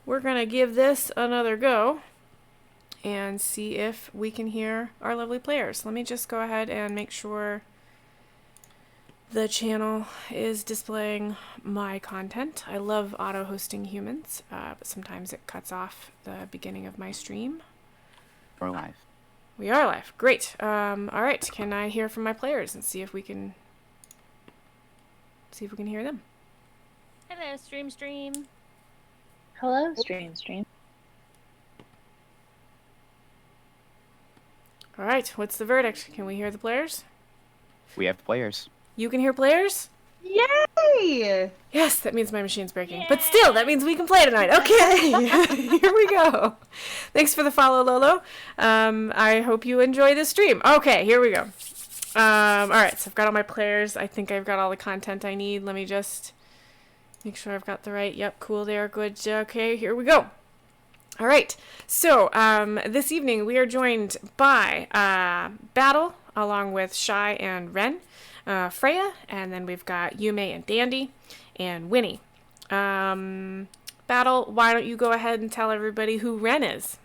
we're going to give this another go and see if we can hear our lovely players. Let me just go ahead and make sure the channel is displaying my content. I love auto-hosting humans, but sometimes it cuts off the beginning of my stream. We're live. We are live. Great. All right. Can I hear from my players and see if we can hear them? Hello, stream. Hello, stream. All right. What's the verdict? Can we hear the players? We have players. You can hear players? Yay! Yes, that means my machine's breaking. Yay! But still, that means we can play tonight. Okay, here we go. Thanks for the follow, Lolo. I hope you enjoy this stream. Okay, here we go. All right, so I've got all my players. I think I've got all the content I need. Let me just make sure I've got the right. Yep, cool there. Good. Okay, here we go. All right, so this evening we are joined by Battle, along with Shy and Ren. Freya, and then we've got Yume and Dandy, and Winnie. Battle, why don't you go ahead and tell everybody who Ren is?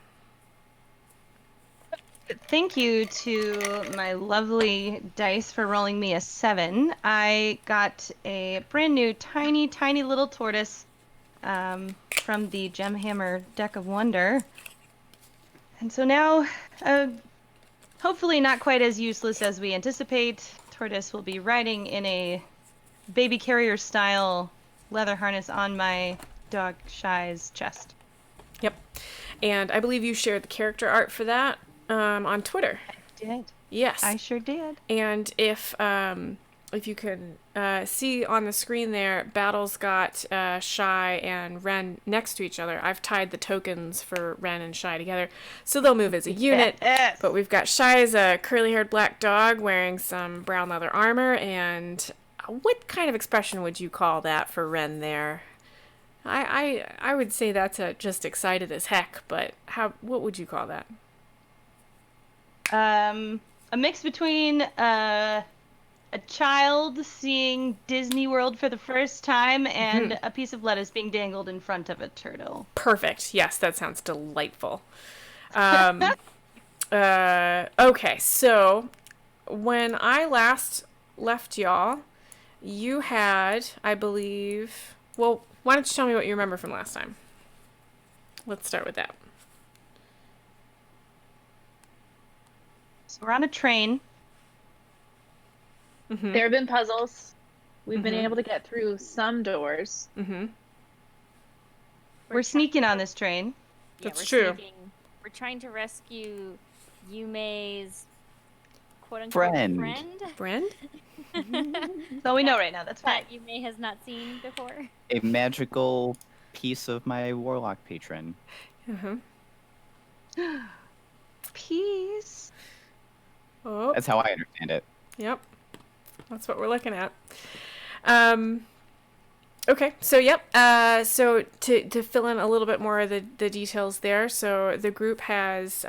Thank you to my lovely dice for rolling me a 7. I got a brand new tiny little tortoise from the Gemhammer Deck of Wonder. And so now, hopefully not quite as useless as we anticipate, Tortoise will be riding in a baby carrier style leather harness on my dog Shy's chest. Yep. And I believe you shared the character art for that on Twitter. I did. Yes. I sure did. And if you can see on the screen there, Battle's got Shy and Ren next to each other. I've tied the tokens for Ren and Shy together, so they'll move as a unit. Yes. But we've got Shy as a curly-haired black dog wearing some brown leather armor. And what kind of expression would you call that for Ren there? I would say that's just excited as heck. But what would you call that? A mix between a child seeing Disney World for the first time and a piece of lettuce being dangled in front of a turtle. Perfect. Yes, that sounds delightful. Okay, so when I last left y'all, you had, I believe... Well, why don't you tell me what you remember from last time? Let's start with that. So we're on a train. Mm-hmm. There have been puzzles. We've been able to get through some doors. Mm-hmm. We're sneaking on this train. That's true. We're trying to rescue Yume's quote-unquote friend. That's all we know right now. That's fine. That Yume has not seen before. A magical piece of my warlock patron. Mm-hmm. Peace. Oh. That's how I understand it. Yep. That's what we're looking at. Okay, so yep. So to fill in a little bit more of the details there, so the group has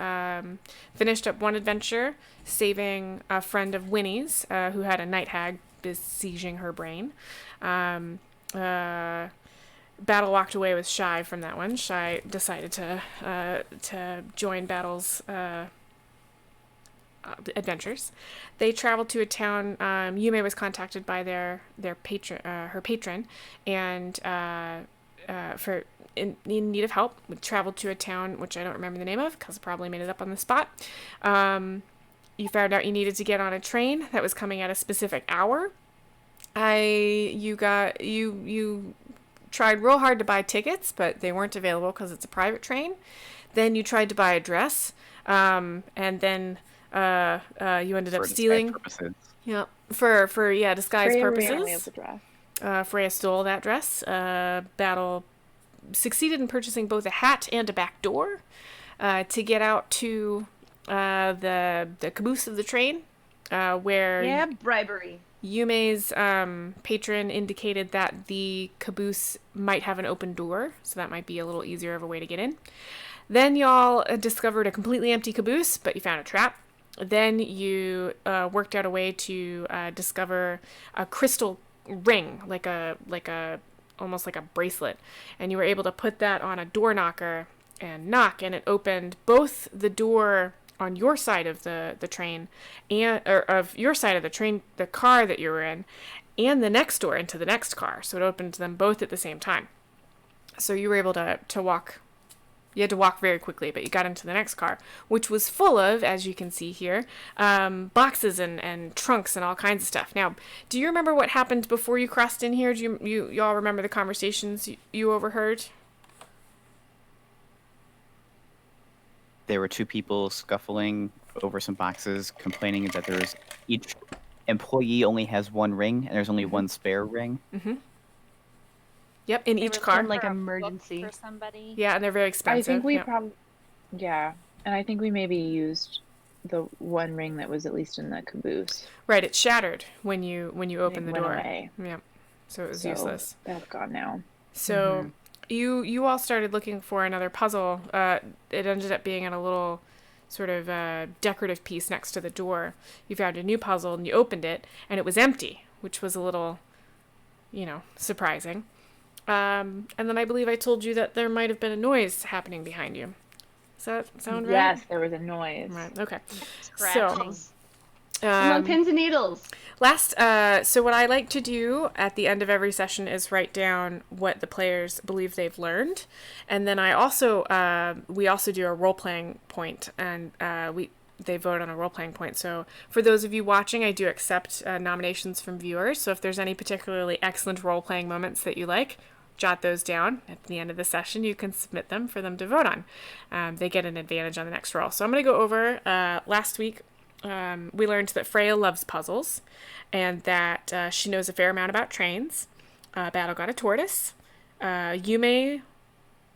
finished up one adventure, saving a friend of Winnie's who had a night hag besieging her brain. Battle walked away with Shy from that one. Shy decided to join Battle's adventures. They traveled to a town. Yume was contacted by their patron, her patron, and for in need of help. We traveled to a town which I don't remember the name of because I probably made it up on the spot. You found out you needed to get on a train that was coming at a specific hour. You tried real hard to buy tickets, but they weren't available because it's a private train. Then you tried to buy a dress, and then you ended up stealing. Yeah, for disguise purposes. Freya stole that dress. Battle succeeded in purchasing both a hat and a back door to get out to the caboose of the train, where bribery. Yume's patron indicated that the caboose might have an open door, so that might be a little easier of a way to get in. Then y'all discovered a completely empty caboose, but you found a trap. Then you worked out a way to discover a crystal ring, like a almost like a bracelet, and you were able to put that on a door knocker and knock, and it opened both the door on your side of the train, or of your side of the train, the car that you were in, and the next door into the next car. So it opened them both at the same time. So you were able to walk. You had to walk very quickly, but you got into the next car, which was full of, as you can see here, boxes and trunks and all kinds of stuff. Now, do you remember what happened before you crossed in here? Do you all remember the conversations you overheard? There were two people scuffling over some boxes, complaining that each employee only has one ring, and there's only one spare ring. Mm-hmm. Yep, in They each were car. looking Like for a book emergency. for somebody. Yeah, and they're very I expensive. think we Yep. yeah, and I think we maybe used the one ring that was at least in the caboose. Right, it shattered when you opened the went door. away. Yeah, so it was So useless. that's gone now. So you all started looking for another puzzle. It ended up being in a little sort of decorative piece next to the door. You found a new puzzle and you opened it, and it was empty, which was a little, surprising. And then I believe I told you that there might have been a noise happening behind you. Does that sound right? Yes, there was a noise. Right. Okay. Scratching. Come on, pins and needles. So what I like to do at the end of every session is write down what the players believe they've learned, and then we also do a role playing point, and they vote on a role playing point. So for those of you watching, I do accept nominations from viewers. So if there's any particularly excellent role playing moments that you like, jot those down at the end of the session. You can submit them for them to vote on. They get an advantage on the next roll. So I'm going to go over last week. We learned that Freya loves puzzles, and that she knows a fair amount about trains. Battle got a tortoise. Yume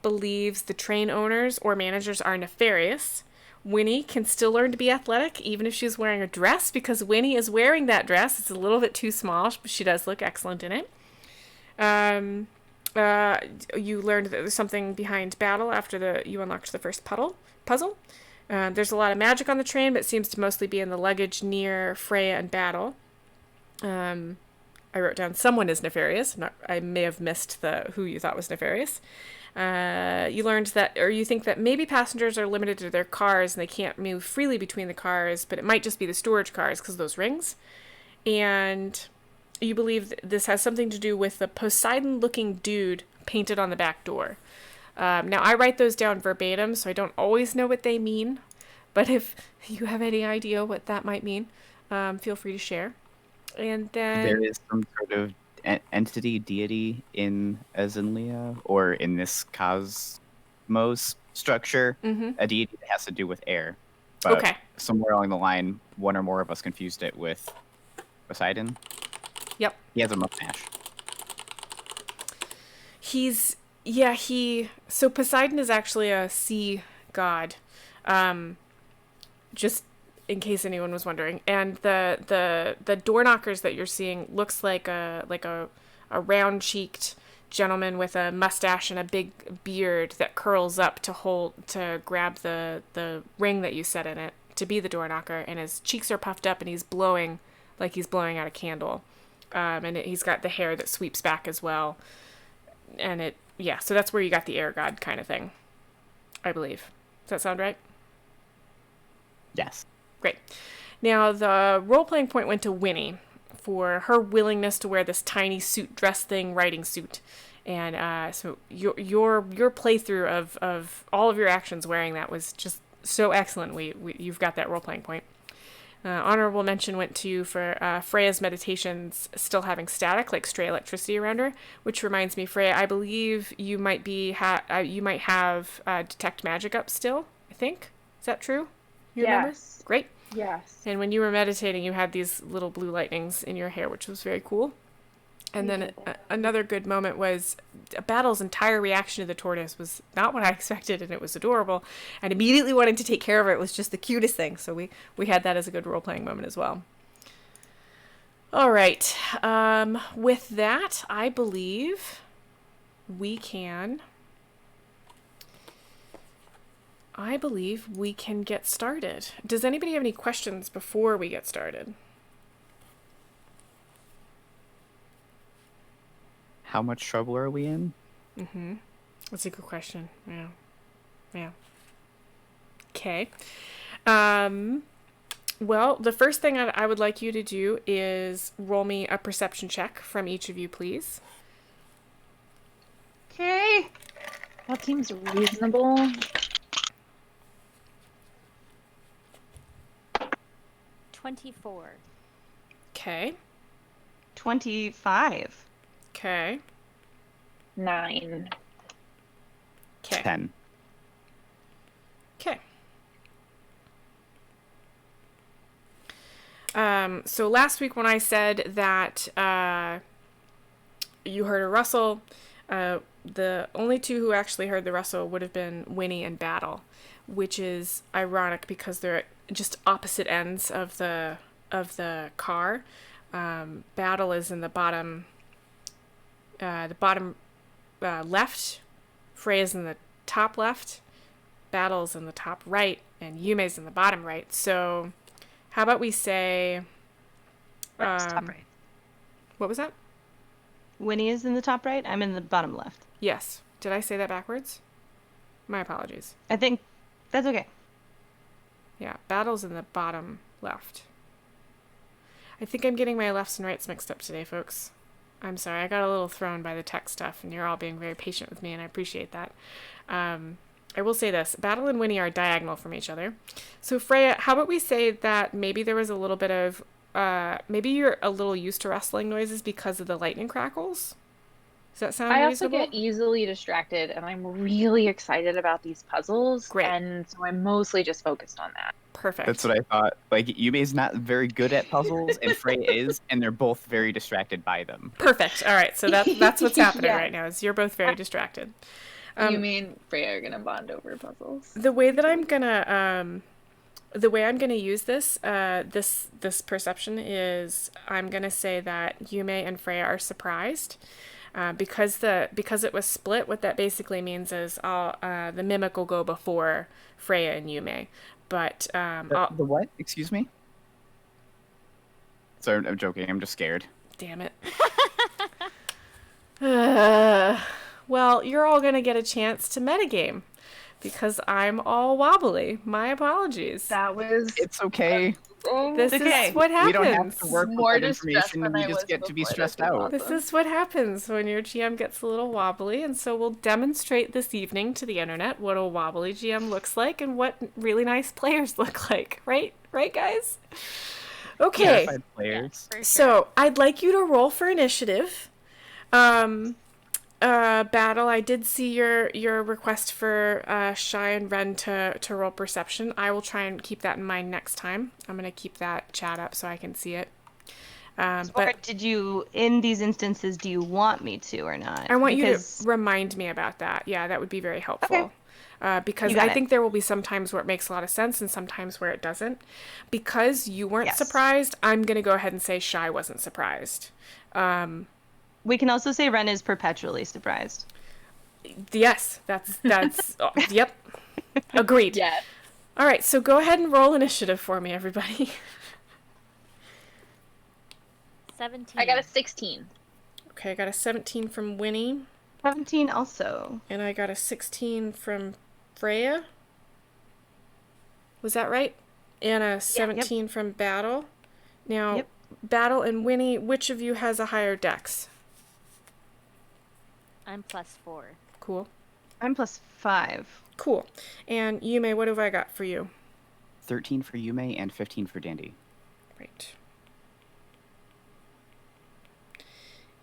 believes the train owners or managers are nefarious. Winnie can still learn to be athletic, even if she's wearing a dress, because Winnie is wearing that dress. It's a little bit too small, but she does look excellent in it. You learned that there's something behind Battle after you unlocked the first puzzle. There's a lot of magic on the train, but it seems to mostly be in the luggage near Freya and Battle. I wrote down someone is nefarious. I may have missed who you thought was nefarious. You learned you think that maybe passengers are limited to their cars and they can't move freely between the cars, but it might just be the storage cars because of those rings. And you believe this has something to do with the Poseidon-looking dude painted on the back door. Now, I write those down verbatim, so I don't always know what they mean. But if you have any idea what that might mean, feel free to share. And then There is some sort of entity, deity in Azinlia, or in this cosmos structure, a deity that has to do with air. But Okay. somewhere along the line, one or more of us confused it with Poseidon. Yep. He has a mustache. So Poseidon is actually a sea god, just in case anyone was wondering. And the door knockers that you're seeing looks like a round-cheeked gentleman with a mustache and a big beard that curls up to grab the ring that you set in it to be the door knocker, and his cheeks are puffed up and he's blowing like he's blowing out a candle. And he's got the hair that sweeps back as well. And so that's where you got the air god kind of thing, I believe. Does that sound right? Yes. Great. Now, the role-playing point went to Winnie for her willingness to wear this tiny suit dress thing, riding suit. And so your playthrough of all of your actions wearing that was just so excellent. You've got that role-playing point. Honorable mention went to you for Freya's meditations still having static, like stray electricity around her, which reminds me, Freya, I believe you might you might have detect magic up still, I think. Is that true? You remember? Yes. Great. Yes. And when you were meditating, you had these little blue lightnings in your hair, which was very cool. And then another good moment was Battle's entire reaction to the tortoise was not what I expected, and it was adorable. And immediately wanting to take care of it was just the cutest thing. So we had that as a good role-playing moment as well. All right. With that, I believe we can get started. Does anybody have any questions before we get started? how much trouble are we in? Mm-hmm. That's a good question. Yeah. Yeah. Okay. Well, the first thing I would like you to do is roll me a perception check from each of you, please. Okay. That seems reasonable. 24. Okay. 25. Okay. 9. Okay. 10. Okay. So last week when I said that you heard a rustle, the only two who actually heard the rustle would have been Winnie and Battle, which is ironic because they're at just opposite ends of the car. Battle is in the bottom left. Freya's in the top left. Battle's in the top right, and Yume's in the bottom right. So, how about we say? Top right. What was that? Winnie is in the top right. I'm in the bottom left. Yes. Did I say that backwards? My apologies. I think that's okay. Yeah, Battle's in the bottom left. I think I'm getting my lefts and rights mixed up today, folks. I'm sorry, I got a little thrown by the tech stuff, and you're all being very patient with me, and I appreciate that. I will say this, Battle and Winnie are diagonal from each other. So Freya, how about we say that maybe there was a little bit of, maybe you're a little used to rustling noises because of the lightning crackles? Does that sound I also reasonable? get easily distracted, and I'm really excited about these puzzles. Great. And so I'm mostly just focused on that. Perfect. That's what I thought. Like, Yume's not very good at puzzles, and Frey is, and they're both very distracted by them. Perfect. All right, so that's what's happening Yeah. right now, is you're both very distracted. You mean Freya are gonna bond over puzzles? The way that I'm gonna use this this perception is I'm gonna say that Yume and Freya are surprised because it was split. What that basically means is the mimic will go before Freya and Yume, but The what? Excuse me? Sorry, I'm joking. I'm just scared. damn it. Well, you're all gonna get a chance to metagame because I'm all wobbly. My apologies. That was. It's okay. This okay. is what happens. We don't have to work More with that distressed information. than We I just was get to be before stressed this was out. This is what happens when your GM gets a little wobbly, and so we'll demonstrate this evening to the internet what a wobbly GM looks like and what really nice players look like. Right, guys? Okay. Certified players. For sure. So I'd like you to roll for initiative. Battle, I did see your request for Shy and Ren to roll perception. I will try and keep that in mind next time. I'm gonna keep that chat up so I can see it. Or But did you, in these instances, do you want me to or not? I want you Because- to remind me about that. Yeah, that would be very helpful. Because You got I it. think there will be some times where it makes a lot of sense and sometimes where it doesn't. Because you weren't Yes. surprised, I'm going to go ahead and say Shy wasn't surprised. We can also say Ren is perpetually surprised. Yes, that's yep. Agreed. Yeah. All right, so go ahead and roll initiative for me, everybody. 17. I got a 16. Okay, I got a 17 from Winnie, 17 also. and I got a 16 from Freya. Was that right? And a 17 from Battle. Now, Yep. Battle and Winnie, which of you has a higher dex? I'm +4. Cool. I'm +5. Cool. And Yume, what have I got for you? 13 for Yume and 15 for Dandy. Right.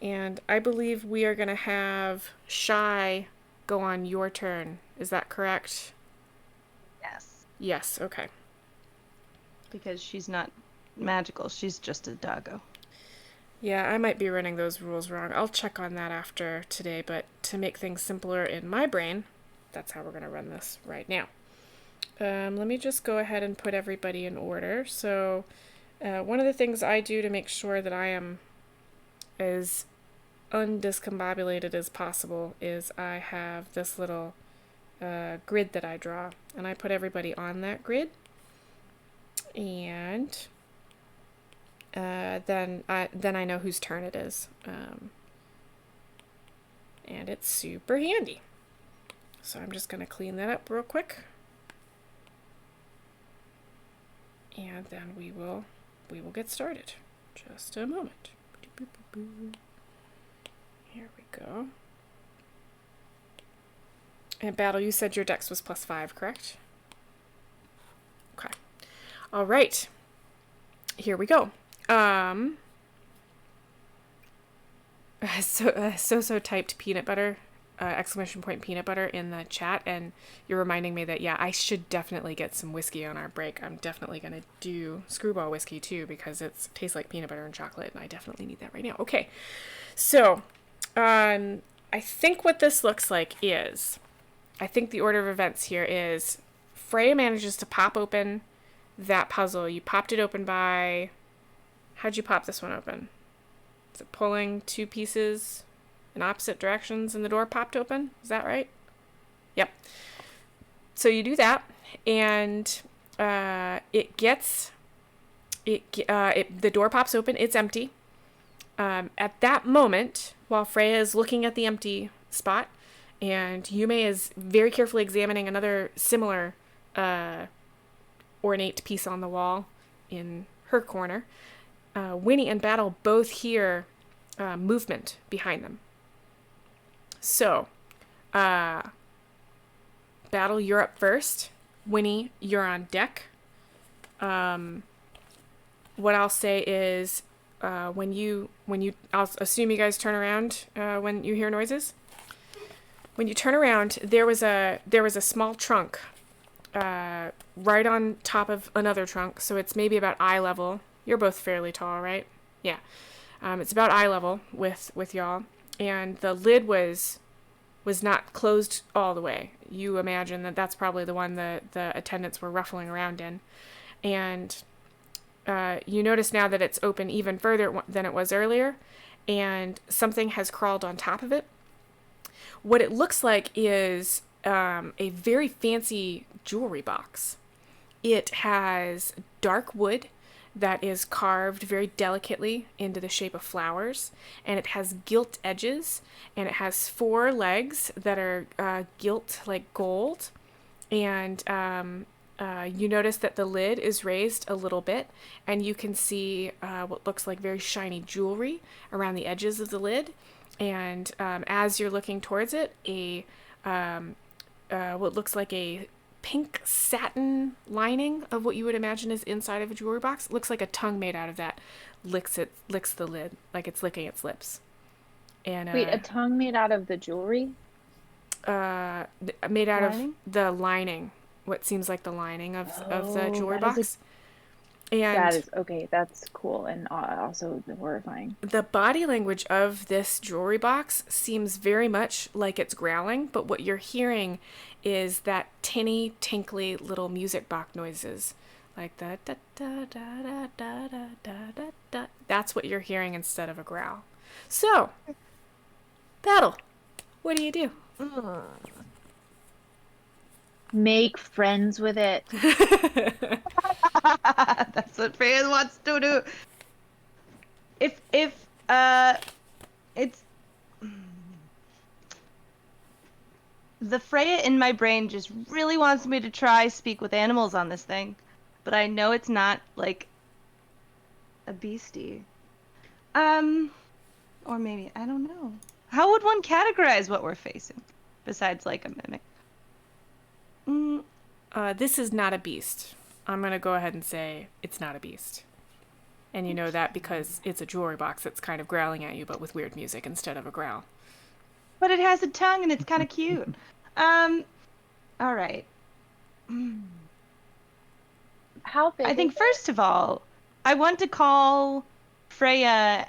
And I believe we are going to have Shy go on your turn. Is that correct? Yes. Yes, okay. Because she's not magical. She's just a doggo. Yeah, I might be running those rules wrong. I'll check on that after today, but to make things simpler in my brain, that's how we're going to run this right now. Let me just go ahead and put everybody in order. So, one of the things I do to make sure that I am as undiscombobulated as possible is I have this little grid that I draw, and I put everybody on that grid. And then I know whose turn it is. and it's super handy. So I'm just going to clean that up real quick. And then we will get started. Just a moment. Here we go. And Battle, you said your dex was +5, correct? Okay. All right. Here we go. So typed peanut butter, exclamation point peanut butter in the chat, and you're reminding me that, yeah, I should definitely get some whiskey on our break. I'm definitely going to do Screwball whiskey too, because it tastes like peanut butter and chocolate, and I definitely need that right now. Okay. So, I think what this looks like is, I think the order of events here is Freya manages to pop open that puzzle. You popped it open by, how'd you pop this one open? Is it pulling 2 pieces in opposite directions and the door popped open? Is that right? Yep. So you do that, and the door pops open. It's empty. At that moment, while Freya is looking at the empty spot, and Yume is very carefully examining another similar ornate piece on the wall in her corner, Winnie and Battle both hear movement behind them. So, Battle, you're up first. Winnie, you're on deck. What I'll say is, I'll assume you guys turn around when you hear noises. When you turn around, there was a small trunk right on top of another trunk, so it's maybe about eye level. You're both fairly tall, right? Yeah. It's about eye level with y'all, and the lid was not closed all the way. You imagine that that's probably the one the attendants were ruffling around in, and you notice now that it's open even further than it was earlier, and something has crawled on top of it. What it looks like is a very fancy jewelry box. It has dark wood that is carved very delicately into the shape of flowers, and it has gilt edges, and it has 4 legs that are gilt like gold, and you notice that the lid is raised a little bit, and you can see what looks like very shiny jewelry around the edges of the lid, and as you're looking towards it, what looks like a pink satin lining of what you would imagine is inside of a jewelry box. It looks like a tongue made out of that licks the lid like it's licking its lips. And Wait, a tongue made out of the jewelry? Made out of the lining, what seems like the lining of the jewelry box. And that is okay. That's cool and also horrifying. The body language of this jewelry box seems very much like it's growling, but what you're hearing is that tinny, tinkly little music box noises, like the da da da da da da da da. That's what you're hearing instead of a growl. So, Battle, what do you do? Make friends with it. That's what Freya wants to do. If it's the Freya in my brain just really wants me to try speak with animals on this thing, but I know it's not like a beastie. Or maybe I don't know. How would one categorize what we're facing besides like a mimic? This is not a beast. I'm going to go ahead and say it's not a beast. And you know that because it's a jewelry box that's kind of growling at you, but with weird music instead of a growl. But it has a tongue and it's kind of cute. All right. How big? I think first of all, I want to call Freya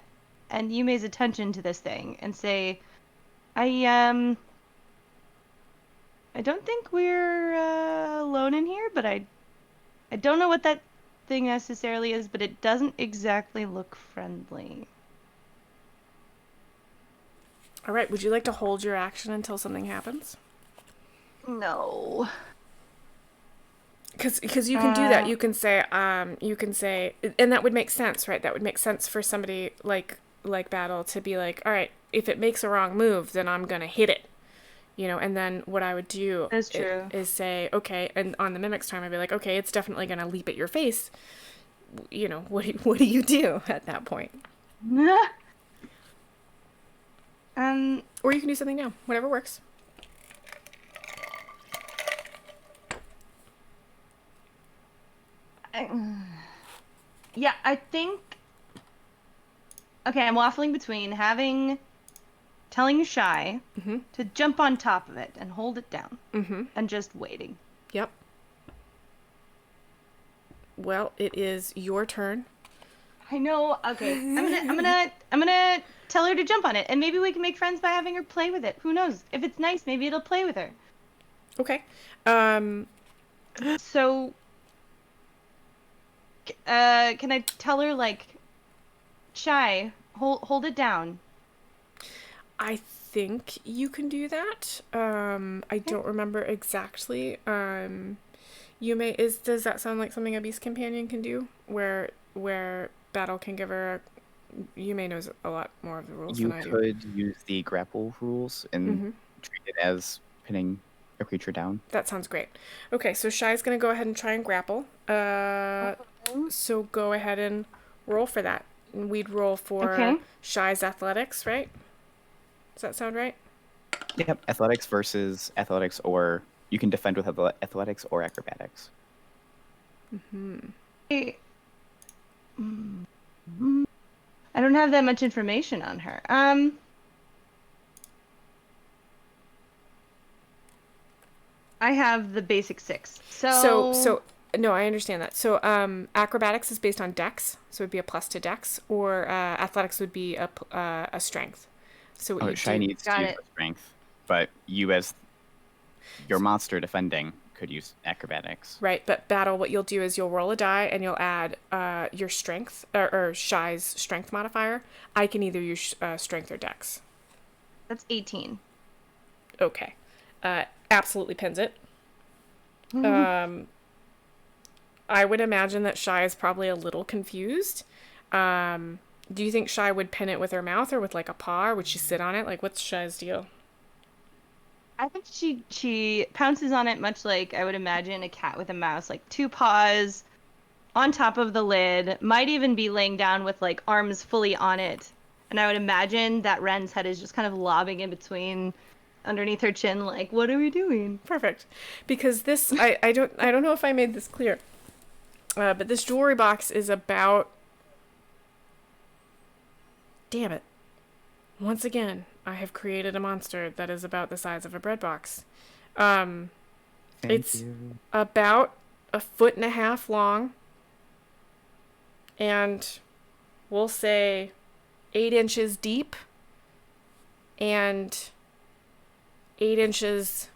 and Yume's attention to this thing and say, I don't think we're alone in here, but I don't know what that thing necessarily is, but it doesn't exactly look friendly. All right, would you like to hold your action until something happens? No. Because you can do that. You can say, and that would make sense, right? That would make sense for somebody like Battle to be like, all right, if it makes a wrong move, then I'm gonna hit it. And then what I would do That's true. is say, okay, and on the mimic's turn, I'd be like, okay, it's definitely gonna leap at your face. What do you do at that point? Or you can do something now, whatever works. Yeah, I think. Okay, I'm waffling between telling Shy to jump on top of it and hold it down, and just waiting. Yep. Well, it is your turn. I know. Okay, I'm gonna tell her to jump on it, and maybe we can make friends by having her play with it. Who knows? If it's nice, maybe it'll play with her. Okay. So, can I tell her, like, Shy, hold it down? I think you can do that. I don't remember exactly. Does that sound like something a beast companion can do? Where Battle can give her Yume knows a lot more of the rules You than I do. could use the grapple rules and treat it as pinning a creature down. That sounds great. Okay, so Shy's gonna go ahead and try and grapple. So go ahead and roll for that. And we'd roll for Shy's athletics, right? Does that sound right? Yep, athletics versus athletics, or you can defend with athletics or acrobatics. I don't have that much information on her. I have the basic 6. So no, I understand that. So acrobatics is based on dex, so it'd be a plus to dex, or athletics would be a strength. So what you Shy do, needs to use strength, but you as your monster defending could use acrobatics. right? But Battle, what you'll do is you'll roll a die and you'll add your strength or Shy's strength modifier. I can either use strength or dex. That's 18. Okay, absolutely pins it. I would imagine that Shy is probably a little confused. Do you think Shy would pin it with her mouth or with like a paw, or would she sit on it? Like, what's Shy's deal? I think she pounces on it much like I would imagine a cat with a mouse, like 2 paws on top of the lid, might even be laying down with like arms fully on it. And I would imagine that Ren's head is just kind of lobbing in between underneath her chin, like, what are we doing? Perfect. Because this, I don't know if I made this clear, but this jewelry box is about, damn it. Once again, I have created a monster that is about the size of a bread box. It's about 1.5 feet long, and we'll say 8 inches deep, and 8 inches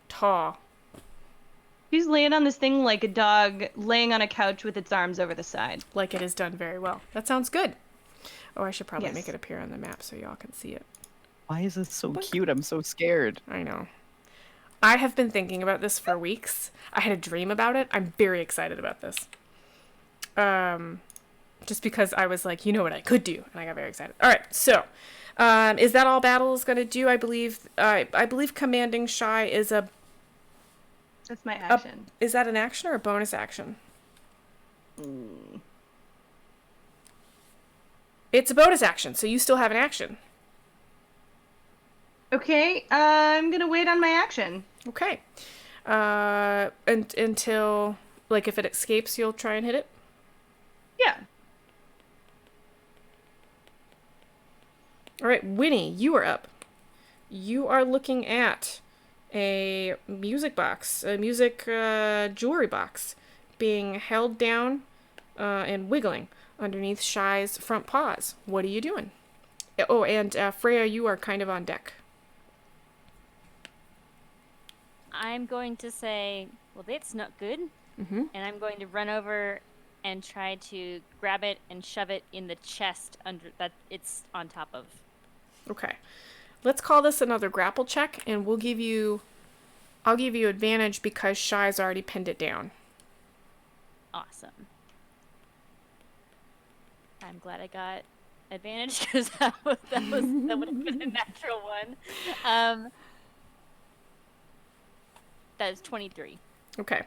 tall. She's laying on this thing like a dog laying on a couch with its arms over the side. Like it is done very well. That sounds good. Oh, I should probably Yes. make it appear on the map so y'all can see it. Why is this so cute? I'm so scared. I know. I have been thinking about this for weeks. I had a dream about it. I'm very excited about this. Just because I was like, you know what I could do, and I got very excited. All right, so is that all Battle is going to do? I believe commanding Shy is That's my action. is that an action or a bonus action? It's a bonus action, so you still have an action. Okay, I'm gonna wait on my action. Okay. Until, like, if it escapes, you'll try and hit it? Yeah. All right, Winnie, you are up. You are looking at a music box, a music jewelry box, being held down and wiggling underneath Shy's front paws. What are you doing? Oh, and Freya, you are kind of on deck. I'm going to say, well, that's not good. Mm-hmm. And I'm going to run over and try to grab it and shove it in the chest under that it's on top of. Okay. Let's call this another grapple check, and I'll give you advantage because Shy's already pinned it down. Awesome. I'm glad I got advantage because that would have been a natural one. That is 23. Okay.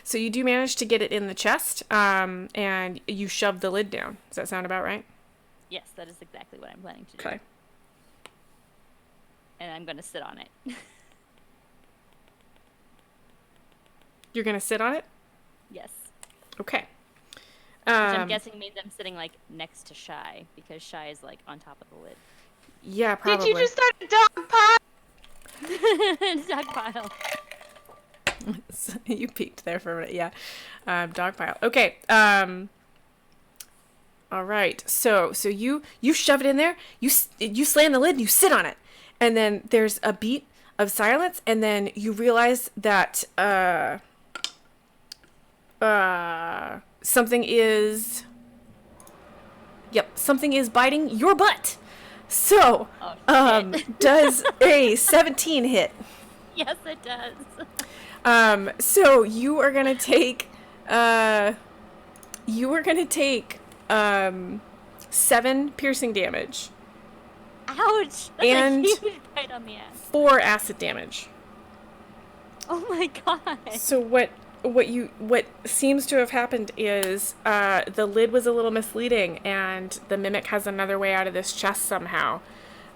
So you do manage to get it in the chest, and you shove the lid down. Does that sound about right? Yes, that is exactly what I'm planning to do. Okay. And I'm going to sit on it. You're going to sit on it? Yes. Okay. Which I'm guessing means I'm sitting, like, next to Shy, because Shy is, like, on top of the lid. Yeah, probably. Did you just start a dog pile? Dog pile. You peeked there for a minute, yeah. Dog pile. Okay. All right. So you shove it in there. You slam the lid and you sit on it, and then there's a beat of silence, and then you realize that something is biting your butt. So does a 17 hit? Yes, it does. So you are gonna take 7 piercing damage. Ouch! That's And a huge bite on the ass. 4 acid damage. Oh my god. So what seems to have happened is the lid was a little misleading, and the mimic has another way out of this chest somehow.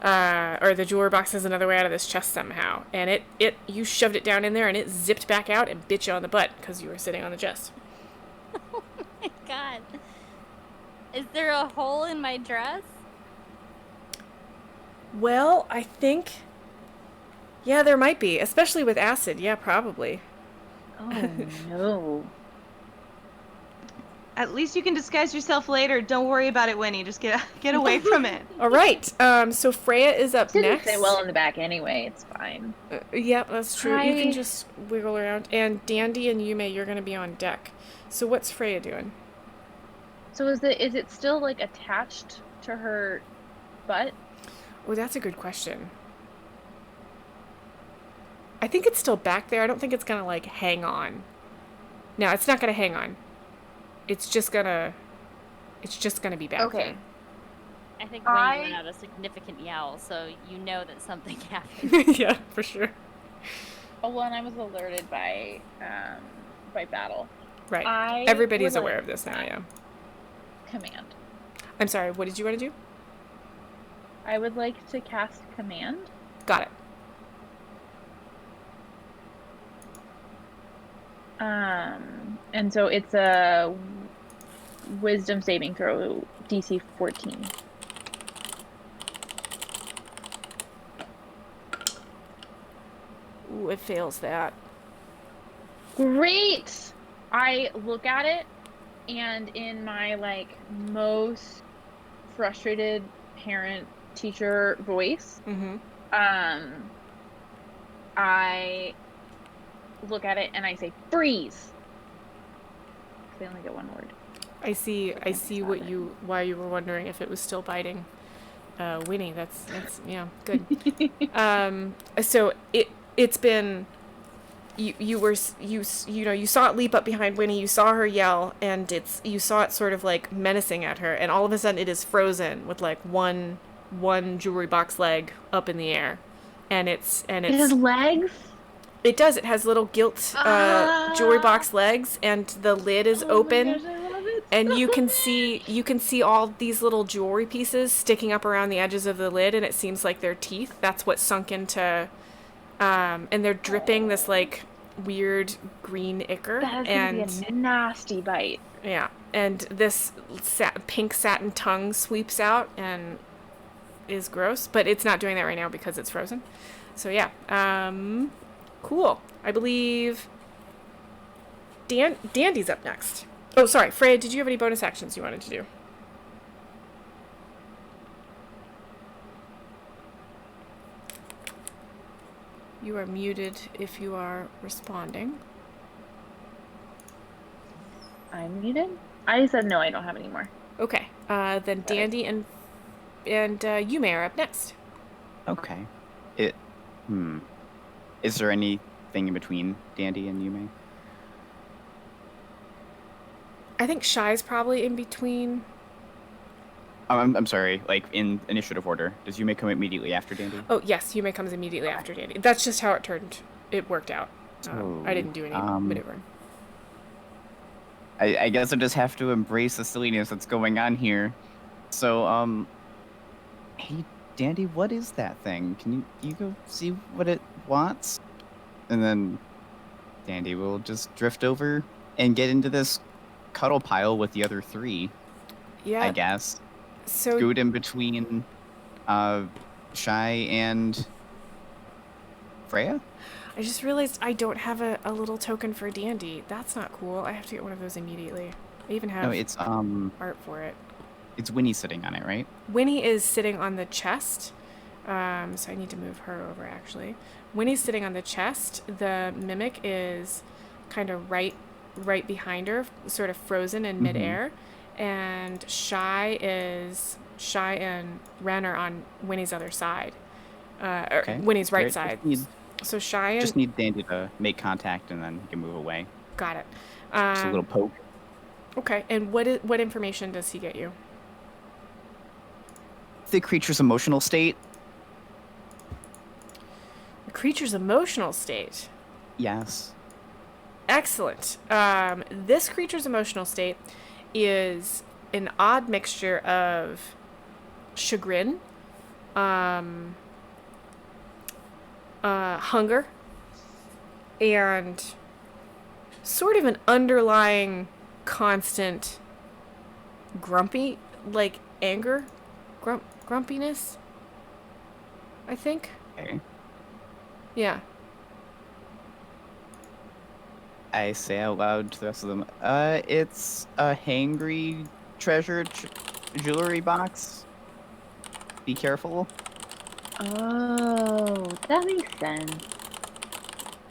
Or the jewelry box has another way out of this chest somehow. And you shoved it down in there, and it zipped back out and bit you on the butt because you were sitting on the chest. Oh my god. Is there a hole in my dress? Well, I think... Yeah, there might be. Especially with acid. Yeah, probably. Oh no. At least you can disguise yourself later. Don't worry about it, Winnie. Just get away from it. All right. So Freya is up Didn't next. fit well in the back anyway. It's fine. Yeah, that's true. You can Hi. just wiggle around. And Dandy and Yume, you're going to be on deck. So what's Freya doing? So is it still like attached to her butt? Oh, that's a good question. I think it's still back there. I don't think it's going to, like, hang on. No, it's not going to hang on. It's just going to be back Okay. I think when you let out a significant yowl, so you know that something happened. there. Yeah, for sure. Oh well, and I was alerted by battle. Right. Everybody's aware of this now, yeah. Command. I'm sorry, what did you want to do? I would like to cast command. Got it. And so it's a wisdom saving throw, DC 14. Ooh, it fails that. Great! I look at it, and in my, like, most frustrated parent-teacher voice, Mm-hmm. I look at it and I say, freeze! 'Cause they only get one word. I see Stop it. why you were wondering if it was still biting Winnie. That's yeah, good. So it's been you saw it leap up behind Winnie, you saw her yell, and you saw it sort of like menacing at her, and all of a sudden it is frozen with like one jewelry box leg up in the air. And it's It has legs? it does. It has little gilt jewelry box legs, and the lid is open. Oh my gosh, I love it. And you can see all these little jewelry pieces sticking up around the edges of the lid, and it seems like they're teeth. That's what's sunk into, and they're dripping this like weird green ichor. That is and gonna be a nasty bite. yeah, and this pink satin tongue sweeps out and is gross, but it's not doing that right now because it's frozen. So yeah, cool. I believe Dandy's up next. Oh, sorry, Freya, did you have any bonus actions you wanted to do? You are muted if you are responding. I'm muted? I said no, I don't have any more. Okay, then Dandy and Yume are up next. Okay. Is there anything in between Dandy and Yume? I think Shy's probably in between. I'm sorry, like in initiative order. Does Yume come immediately after Dandy? Oh, yes, Yume comes immediately after Dandy. That's just how it worked out. I didn't do any maneuvering. I guess I just have to embrace the silliness that's going on here. So, hey, Dandy, what is that thing? Can you go see what it wants? And then Dandy will just drift over and get into this cuddle pile with the other three, Yeah. I guess. So Scoot in between Shy and Freya? I just realized I don't have a little token for Dandy. That's not cool. I have to get one of those immediately. I even have No, it's art for it. it's Winnie sitting on it, right? Winnie is sitting on the chest. So I need to move her over, actually. Winnie's sitting on the chest. The Mimic is kind of right behind her, sort of frozen in midair. And Shy and Ren are on Winnie's other side. Or Winnie's right Great. side. So Shy and... Just need Dandy to make contact and then he can move away. Got it. Just a little poke. Okay, and what information does he get you? The creature's emotional state. The creature's emotional state. Yes. Excellent. This creature's emotional state is an odd mixture of chagrin, hunger, and sort of an underlying constant anger, grumpiness, I think. Okay. Yeah. I say out loud to the rest of them, it's a hangry treasure jewelry box. Be careful. Oh, that makes sense.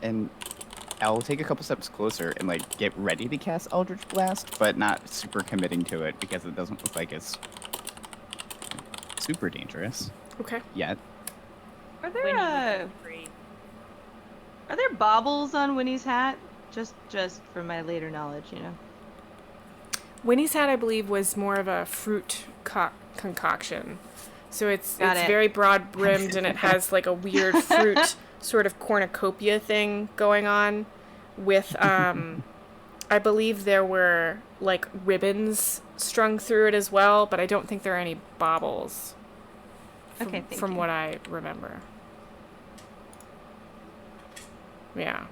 And I'll take a couple steps closer and like get ready to cast Eldritch Blast, but not super committing to it because it doesn't look like it's super dangerous Okay. yet. Are Winnie there was afraid. are there baubles on Winnie's hat? Just for my later knowledge, you know. Winnie's hat, I believe, was more of a fruit concoction. So it's Got it. very broad brimmed and it has like a weird fruit sort of cornucopia thing going on with I believe there were like ribbons strung through it as well, but I don't think there are any baubles. Okay, thank From you. what I remember. Yeah.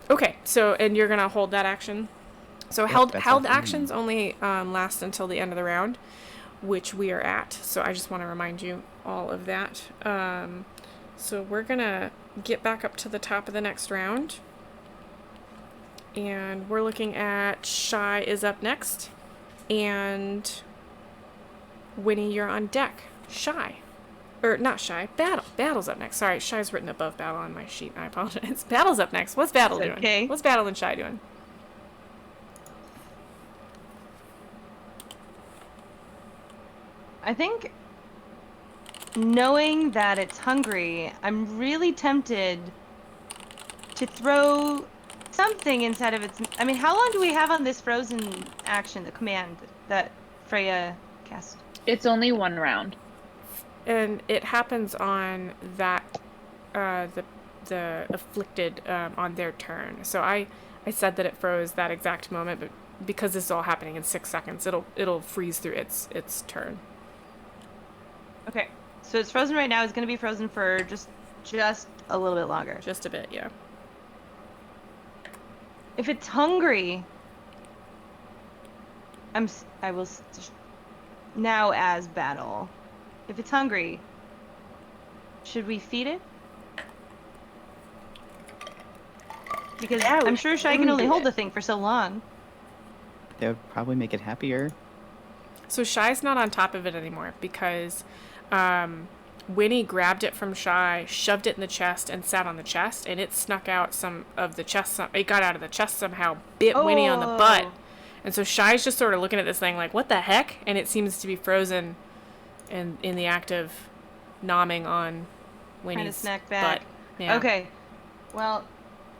Okay, so, and you're gonna hold that action? So held that's all for me. actions only last until the end of the round, which we are at. So I just want to remind you all of that. So we're gonna get back up to the top of the next round. And we're looking at Shy is up next. And Winnie, you're on deck. Shy. Or not Shy. Battle. Battle's up next. Sorry, Shy's written above Battle on my sheet. I apologize. Battle's up next. What's Battle It's doing? okay. What's Battle and Shy doing? I think knowing that it's hungry, I'm really tempted to throw something inside of its... I mean, how long do we have on this frozen action, the command that Freya cast? It's only one round. And it happens on that, the afflicted, on their turn. So I said that it froze that exact moment, but because this is all happening in 6 seconds, it'll freeze through its turn. Okay, so it's frozen right now. It's going to be frozen for just a little bit longer. Just a bit, yeah. If it's hungry, I will now as Battle. If it's hungry, should we feed it? Because Yeah, we I'm sure Shy should can only do hold it. the thing for so long. That would probably make it happier. So Shy's not on top of it anymore because Winnie grabbed it from Shy, shoved it in the chest, and sat on the chest, and it snuck out some of the chest. It got out of the chest somehow, bit Winnie on the butt. Oh. And so Shy's just sort of looking at this thing like, what the heck? And it seems to be frozen in the act of nomming on Winnie's snack back. butt. Yeah. Okay. Well,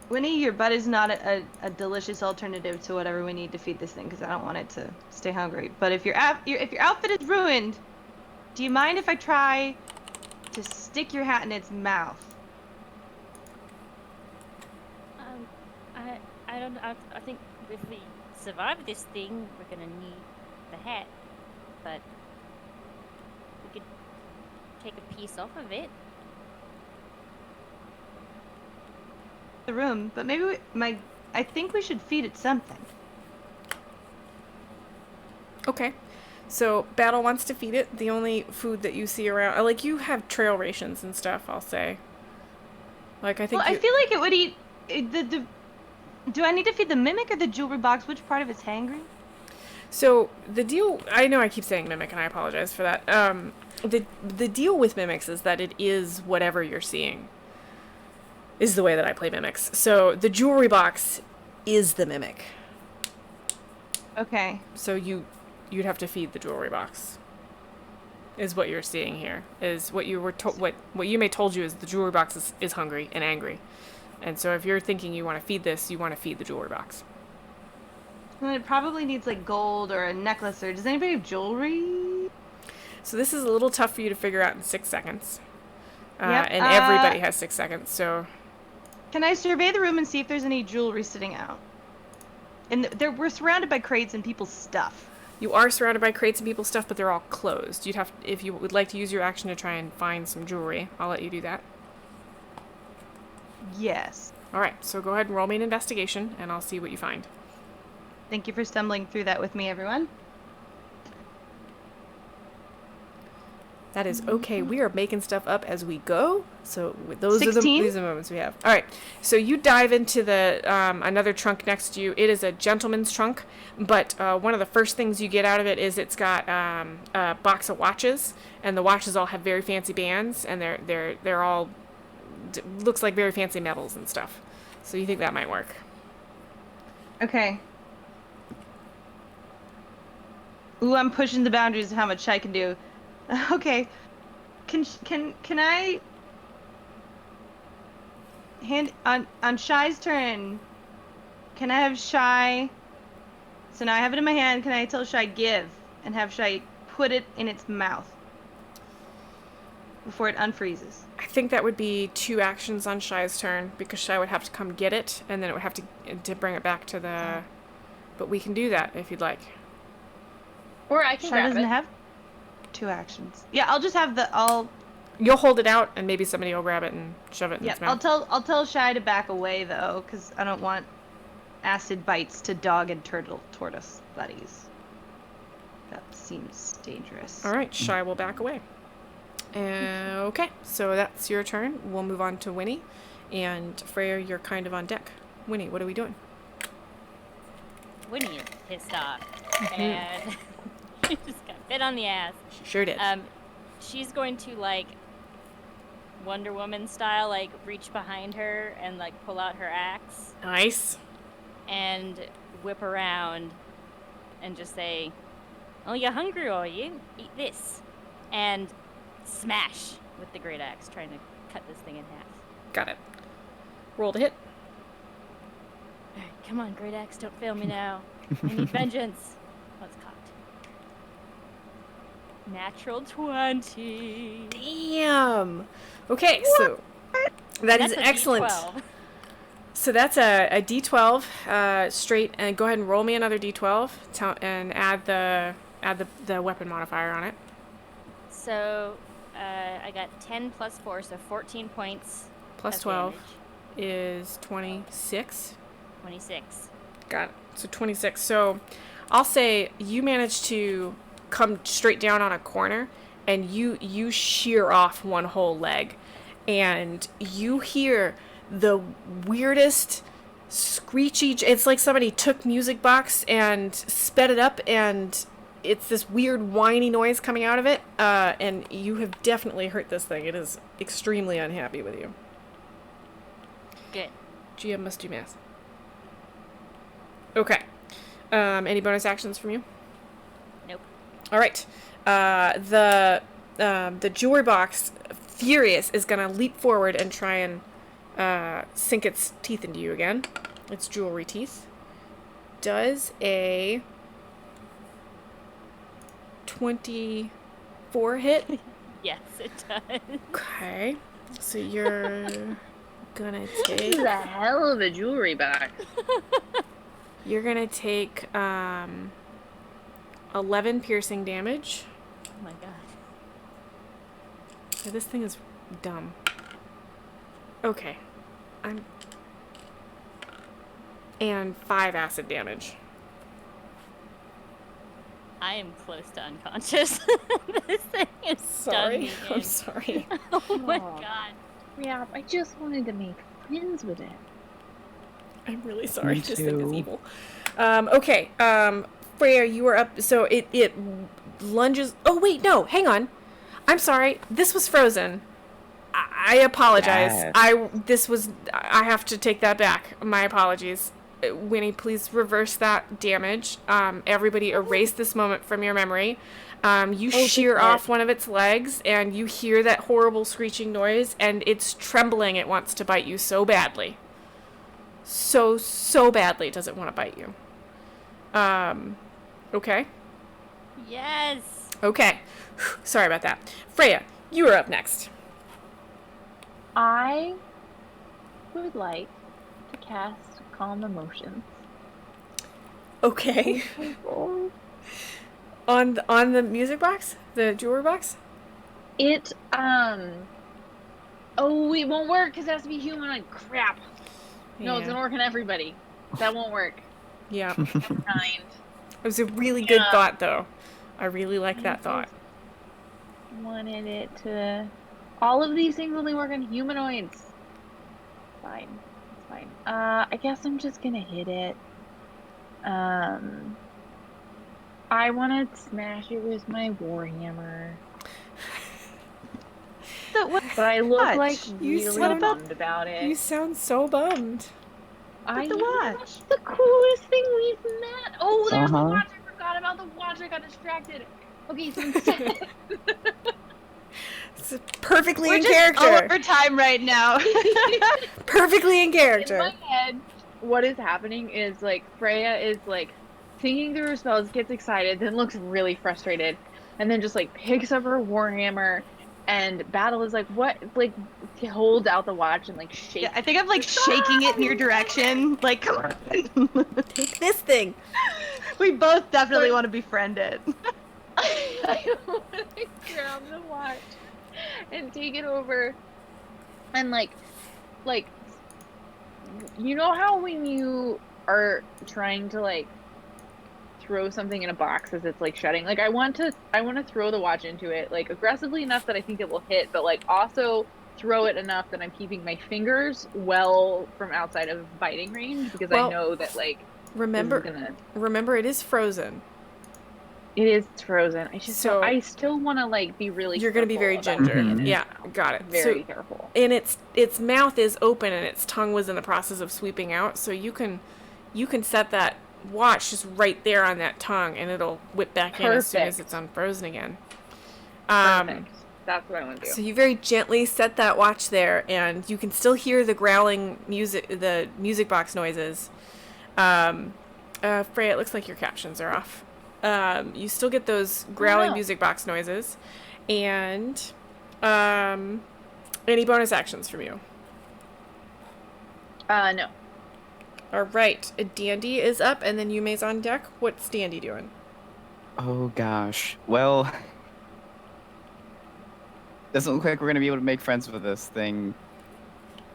Winnie, your butt is not a delicious alternative to whatever we need to feed this thing, because I don't want it to stay hungry. But if your outfit is ruined, do you mind if I try to stick your hat in its mouth? I don't. I think if we survive this thing, we're gonna need the hat, but we could take a piece off of it. The room, but maybe I think we should feed it something. Okay. So Battle wants to feed it. The only food that you see around, like you have trail rations and stuff, I'll say. Like I think. Well, I feel like it would eat the. Do I need to feed the mimic or the jewelry box? Which part of it's hangry? So the deal, I know I keep saying mimic, and I apologize for that. The deal with mimics is that it is whatever you're seeing. Is the way that I play mimics. So the jewelry box is the mimic. Okay. So you'd have to feed the jewelry box. Is what you're seeing here. Is what you were told. What Yume told you is the jewelry box is hungry and angry, and so if you're thinking you want to feed this, you want to feed the jewelry box. Well, it probably needs like gold or a necklace, or does anybody have jewelry? So this is a little tough for you to figure out in 6 seconds. Yep, And everybody has 6 seconds, so. Can I survey the room and see if there's any jewelry sitting out? And we're surrounded by crates and people's stuff. You are surrounded by crates and people's stuff, but they're all closed. You'd have, if you would like to use your action to try and find some jewelry, I'll let you do that. Yes. All right, so go ahead and roll me an investigation, and I'll see what you find. Thank you for stumbling through that with me, everyone. That is okay. We are making stuff up as we go. So these are the moments we have. All right. So you dive into the another trunk next to you. It is a gentleman's trunk, but one of the first things you get out of it is it's got a box of watches, and the watches all have very fancy bands, and they're all looks like very fancy metals and stuff. So you think that might work? Okay. Ooh, I'm pushing the boundaries of how much I can do. Okay. Can I hand on Shy's turn? Can I have Shy? So now I have it in my hand. Can I tell Shy give and have Shy put it in its mouth before it unfreezes? I think that would be 2 actions on Shy's turn, because Shy would have to come get it, and then it would have to bring it back to the. But we can do that if you'd like. Or I can Shy grab doesn't it. have 2 actions. Yeah, I'll just have You'll hold it out, and maybe somebody will grab it and shove it in its mouth. I'll tell Shy to back away though, because I don't want acid bites to dog and tortoise buddies. That seems dangerous. All right, Shy will back away. Okay, so that's your turn. We'll move on to Winnie, and Freya, you're kind of on deck. Winnie, what are we doing? Winnie is pissed off, and she just got bit on the ass. She sure did. She's going to, like, Wonder Woman style, like, reach behind her and, like, pull out her axe Nice. and whip around and just say, "Oh, you're hungry, are you? Eat this." And smash with the great axe, trying to cut this thing in half. Got it. Roll to hit. All right, come on, great axe, don't fail me now. I need vengeance. What's cocked? Natural 20. Damn. Okay, so that is That's a excellent. D12. So that's a D12 straight, and go ahead and roll me another D12 and add the weapon modifier on it. So I got 10 plus 4, so 14 points. Plus of 12 damage. is 26. 26. Got it. So 26. So I'll say you managed to come straight down on a corner, and you shear off one whole leg, and you hear the weirdest screechy. It's like somebody took music box and sped it up, and it's this weird whiny noise coming out of it. And you have definitely hurt this thing. It is extremely unhappy with you. Good. GM must do math. Okay. Any bonus actions from you? Nope. All right. The jewelry box, furious, is gonna leap forward and try and sink its teeth into you again. Its jewelry teeth. Does a 24 hit? Yes, it does. Okay. So you're gonna This take... is a hell of a jewelry box. You're gonna take 11 piercing damage. Oh my god. Yeah, this thing is dumb. Okay. And 5 acid damage. I am close to unconscious. This thing is Sorry. stunned I'm me. sorry. Oh my Aw. god. Yeah, I just wanted to make friends with it. I'm really sorry. Me This thing is too. evil. Okay. Freya, you are up. So it lunges. Oh wait, no. Hang on. I'm sorry. This was frozen. I apologize. Yes. I have to take that back. My apologies. Winnie, please reverse that damage. Everybody erase this moment from your memory. You shear good. off one of its legs, and you hear that horrible screeching noise, and it's trembling. It wants to bite you so badly. So badly does it want to bite you. Okay. Yes. Okay. Sorry about that. Freya, you are up next. I would like to cast Calm Emotions. Okay. On the music box? The jewelry box? It, oh, it won't work because it has to be humanoid. Crap. No, it's Yeah. an orc and everybody. That won't work. Yeah. Kind. It was a really good Yeah. thought, though. I really like that thought. Wanted it to. All of these things only work on humanoids. Fine. It's fine. I guess I'm just gonna hit it. I want to smash it with my warhammer. So what? But I look Watch. like You really sound- bummed about it. You sound so bummed. I the watch. That's the coolest thing we've met. Oh, there's the Uh-huh. watch. I forgot about the watch. I got distracted. Okay, so instead, It's perfectly We're in just all character. over time right now. Perfectly in in character. my head, what is happening is like Freya is like thinking through her spells, gets excited, then looks really frustrated, and then just like picks up her warhammer. And Battle is like, what? Like, he holds out the watch and like shakes. Yeah, I think I'm like shaking it in your direction. Like, come on. Take this thing. We both definitely want to befriend it. I want to grab the watch and take it over and like you know how when you are trying to like throw something in a box as it's like shutting, like I want to throw the watch into it like aggressively enough that I think it will hit, but like also throw it enough that I'm keeping my fingers well from outside of biting range because Well, I know that like Remember, this is gonna. remember, it is frozen. It is frozen. I just So- I still want to like be really. You're gonna be very careful about ginger. being in it. Yeah, got it. Very So, careful. and its mouth is open and its tongue was in the process of sweeping out, so you can set that watch just right there on that tongue and it'll whip back in as soon as Perfect. it's unfrozen again. Perfect. That's what I want to do. So you very gently set that watch there, and you can still hear the growling music, the music box noises. Freya, it looks like your captions are off. You still get those growling no. music box noises, and any bonus actions from you? No. All right, Dandy is up, and then Yume's on deck. What's Dandy doing? Oh gosh. Well, doesn't look like we're gonna be able to make friends with this thing.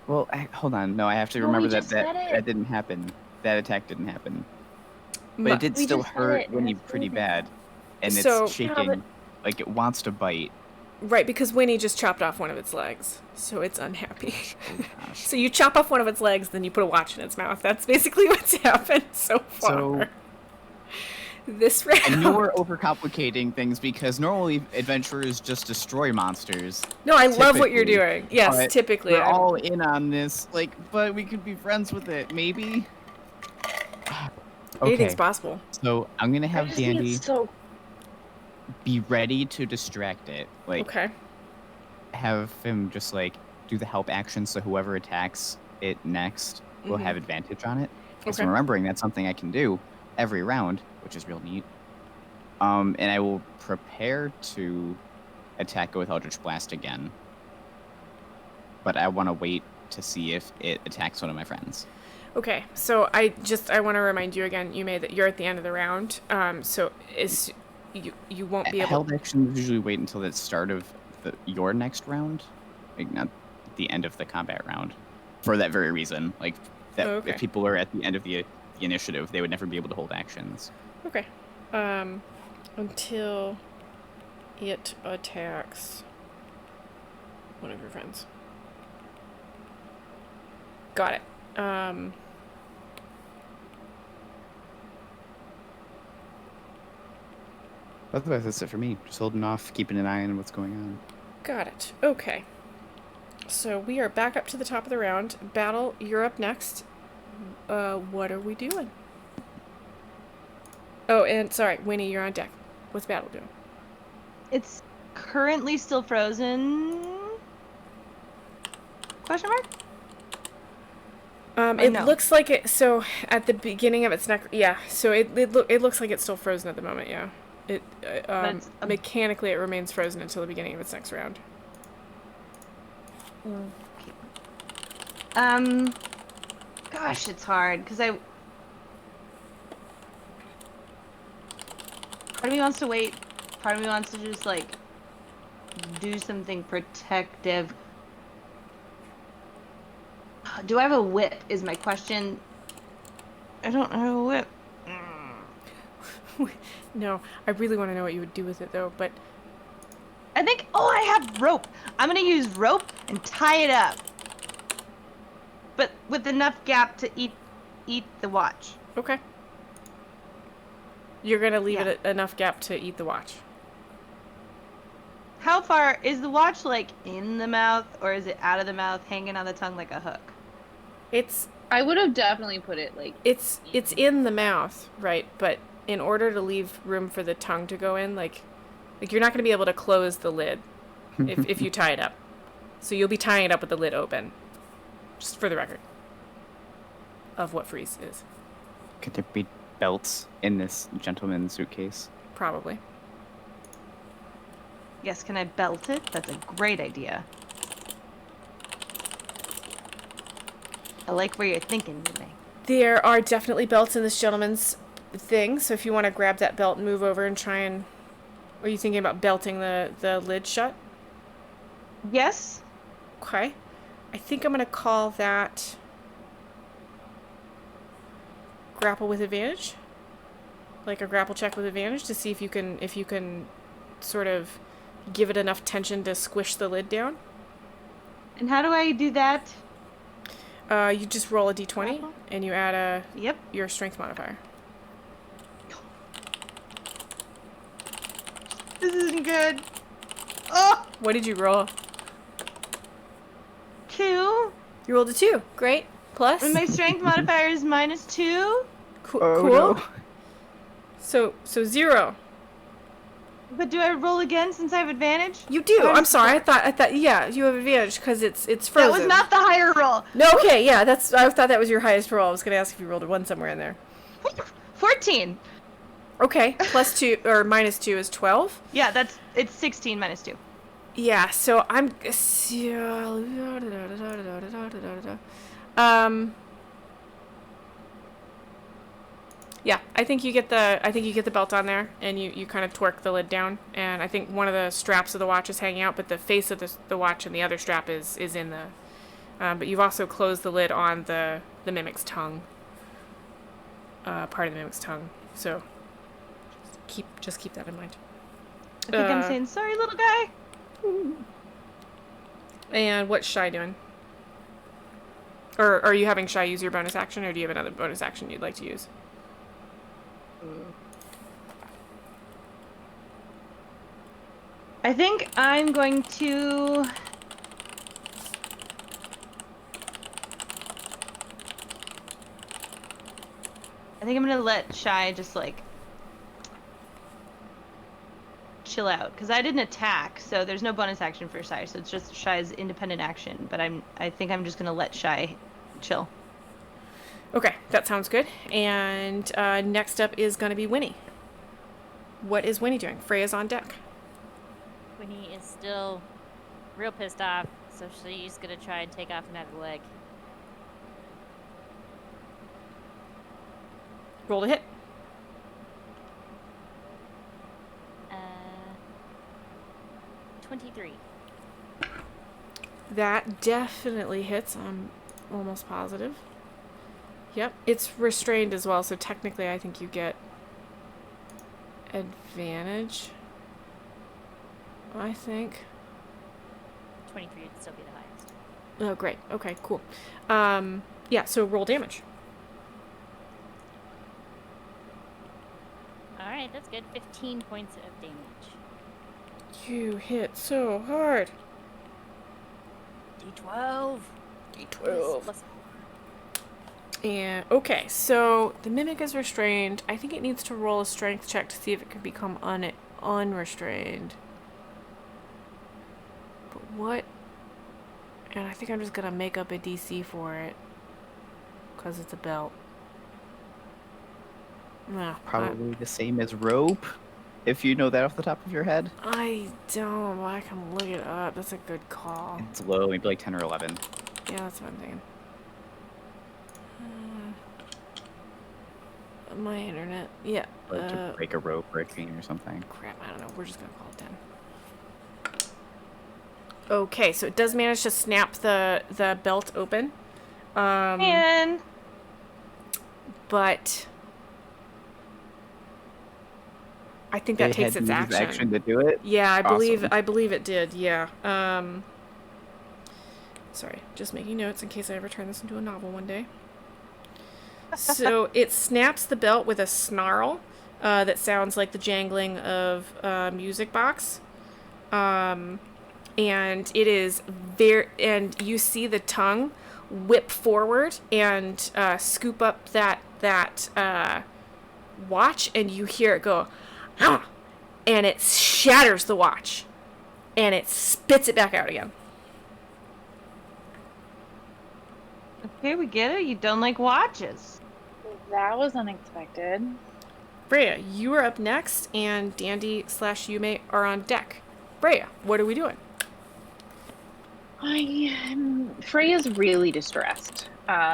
Well, hold on. No, I have to No, remember we that just said it. that didn't happen. That attack didn't happen. But Mu- it did We still just said hurt it, and Winnie it's pretty frozen. bad, and So- it's Yeah, shaking but- like it wants to bite. Right, because Winnie just chopped off one of its legs, so it's unhappy. Oh gosh. So you chop off one of its legs, then you put a watch in its mouth. That's basically what's happened so far. So- This round. And you're overcomplicating things because normally adventurers just destroy monsters. No, I love what you're typically, doing. Yes, but typically. We're I'm- all in on this, like, but we could be friends with it, maybe. Anything's Okay, possible. so I'm gonna I have just think Dandy it's so. be ready to distract it. Like, Okay. have him just like do the help action, so whoever attacks it next will have advantage on it. So Okay. remembering that's something I can do every round, which is real neat. And I will prepare to attack it with Eldritch Blast again. But I want to wait to see if it attacks one of my friends. Okay, so I want to remind you again, Yume, that you're at the end of the round. So you won't be able. Held actions usually wait until the start of your next round, like not the end of the combat round, for that very reason. Like that, Oh, okay. if people are at the end of the initiative, they would never be able to hold actions. Okay. Until it attacks one of your friends. Got it. Otherwise, that's it for me. Just holding off, keeping an eye on what's going on. Got it. Okay. So we are back up to the top of the round. Battle, you're up next. What are we doing? Oh, and sorry, Winnie, you're on deck. What's Battle doing? It's currently still frozen. Question mark? It no. looks like it. So at the beginning of its next, yeah. So it looks like it's still frozen at the moment. Yeah. It That's a- mechanically it remains frozen until the beginning of its next round. Gosh, it's hard because part of me wants to wait. Part of me wants to just like do something protective. Do I have a whip? Is my question. I don't have a whip. No, I really want to know what you would do with it though. But I think. Oh, I have rope. I'm gonna use rope and tie it up, but with enough gap to eat the watch. okay. You're gonna leave Yeah. it enough gap to eat the watch. How far is the watch, like in the mouth, or is it out of the mouth, hanging on the tongue like a hook? It's I would have definitely put it like it's in the mouth, right? But in order to leave room for the tongue to go in, like you're not gonna be able to close the lid if you tie it up. So you'll be tying it up with the lid open. Just for the record. Of what Freeze is. Could there be belts in this gentleman's suitcase? Probably. Yes, can I belt it? That's a great idea. I like where you're thinking, Yume. There are definitely belts in this gentleman's thing, so if you want to grab that belt and move over and try and... Are you thinking about belting the lid shut? Yes? Okay. I think I'm going to call that... grapple with advantage? Like a grapple check with advantage to see if you can sort of give it enough tension to squish the lid down. And how do I do that? You just roll a d20 Grapple? and you add Yep. your strength modifier. This isn't good. Oh! What did you roll? 2. You rolled a 2. Great. Plus? And my strength modifier is -2. Cool. So 0. But do I roll again since I have advantage? You do. Oh, I'm sorry. I thought. Yeah, you have advantage because it's frozen. That was not the higher roll. No. Okay. Yeah. I thought that was your highest roll. I was gonna ask if you rolled a 1 somewhere in there. 14. Okay. Plus 2 or -2 is 12. Yeah, it's 16 -2. Yeah. So I'm. Yeah, I think you get the belt on there, and you kind of twerk the lid down, and I think one of the straps of the watch is hanging out, but the face of the watch and the other strap is in the. But you've also closed the lid on the mimic's tongue. Part of the mimic's tongue, so just keep that in mind. I think I'm saying sorry, little guy. And what's Shy doing? Or are you having Shy use your bonus action, or do you have another bonus action you'd like to use? I think I'm going to... I think I'm gonna let Shy just like chill out because I didn't attack, so there's no bonus action for Shy, so it's just Shy's independent action. But I think I'm just gonna let Shy chill. Okay, that sounds good. And next up is going to be Winnie. What is Winnie doing? Freya's on deck. Winnie is still real pissed off, so she's gonna try and take off another leg. Roll to hit. 23. That definitely hits. I'm almost positive. Yep, it's restrained as well, so technically I think you get advantage. I think. 23 would still be the highest. Oh, great. Okay, cool. Yeah, so roll damage. Alright, that's good. 15 points of damage. You hit so hard. D12. D12. Plus- And, okay, so the mimic is restrained. I think it needs to roll a strength check to see if it can become unrestrained. But what? And I think I'm just gonna make up a DC for it. Because it's a belt. No, Probably the same as rope, if you know that off the top of your head. I don't, but I can look it up. That's a good call. It's low, maybe like 10 or 11. Yeah, that's what I'm thinking. My internet. Yeah. Or to break a rope or a chain or something. Crap, I don't know. We're just gonna call it 10. Okay, so it does manage to snap the belt open. Man. But I think that takes its action. To do it. Yeah, Awesome. I believe it did. Yeah. Sorry, just making notes in case I ever turn this into a novel one day. So it snaps the belt with a snarl that sounds like the jangling of a music box. And it is and you see the tongue whip forward and scoop up that watch, and you hear it go, ah! And it shatters the watch, and it spits it back out again. Okay, we get it. You don't like watches. That was unexpected. Freya, you are up next, and Dandy/Yume are on deck. Freya, what are we doing? Freya's really distressed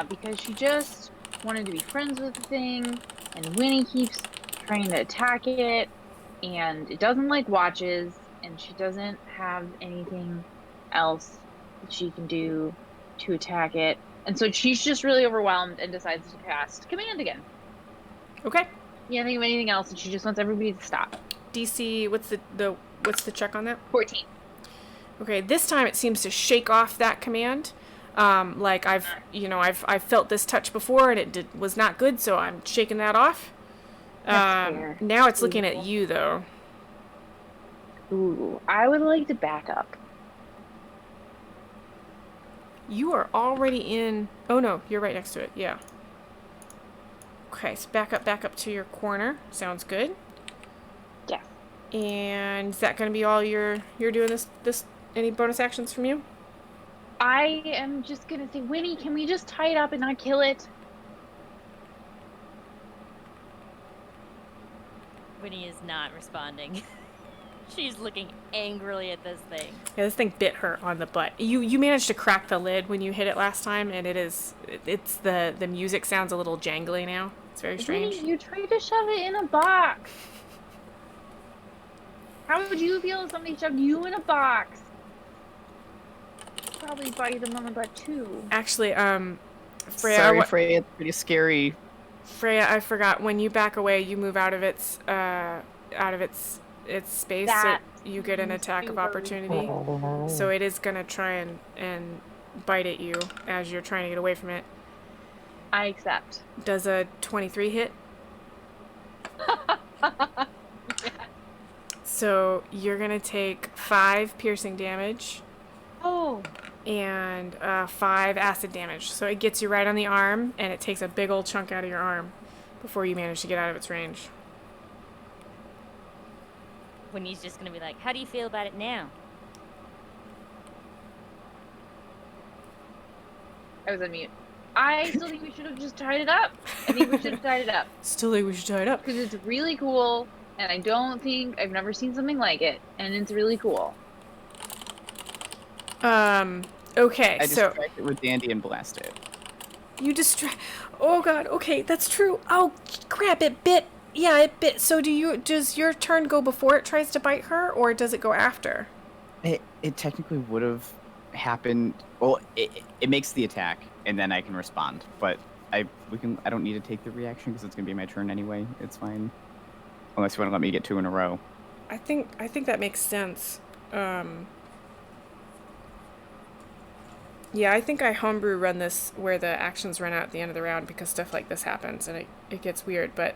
because she just wanted to be friends with the thing, and Winnie keeps trying to attack it, and it doesn't like watches, and she doesn't have anything else that she can do to attack it. And so she's just really overwhelmed and decides to cast Command again. Okay. Can't think of anything else, and she just wants everybody to stop. DC, what's the check on that? 14. Okay, this time it seems to shake off that command. Like I've felt this touch before and it was not good, so I'm shaking that off. That's fair. Now it's looking at you though. Ooh, I would like to back up. You are already in. Oh no, you're right next to it. Yeah. Okay, so back up to your corner. Sounds good. Yeah. And is that going to be all you're doing this? Any bonus actions from you? I am just gonna say, Winnie, can we just tie it up and not kill it? Winnie is not responding. She's looking angrily at this thing. Yeah, this thing bit her on the butt. You managed to crack the lid when you hit it last time, and it's the music sounds a little jangly now. It's very strange. Winnie, you tried to shove it in a box. How would you feel if somebody shoved you in a box? Probably bite them on the butt too. Actually, Freya, Sorry, Freya, it's pretty scary. Freya, I forgot. When you back away, you move out of its space, That so you get an attack of super opportunity. So it is gonna try and bite at you as you're trying to get away from it. I accept. Does a 23 hit? So you're gonna take 5 piercing damage Oh. and 5 acid damage. So it gets you right on the arm, and it takes a big old chunk out of your arm before you manage to get out of its range. when he's just gonna be like, "How do you feel about it now?" I was on mute. I still think we should have just tied it up. I think we should have tied it up Still think we should tie it up. because it's really cool, and I've never seen something like it, and it's really cool. Okay, I so distract it with Dandy and blast it. you distract. Oh god. Okay, that's true. Oh crap! It bit. Yeah, it bit. So does your turn go before it tries to bite her, or does it go after? It technically would have happened. Well, it makes the attack, and then I can respond. But I don't need to take the reaction because it's gonna be my turn anyway. It's fine, unless you want to let me get 2 in a row. I think that makes sense. Yeah, I think I homebrew run this where the actions run out at the end of the round because stuff like this happens and it gets weird. But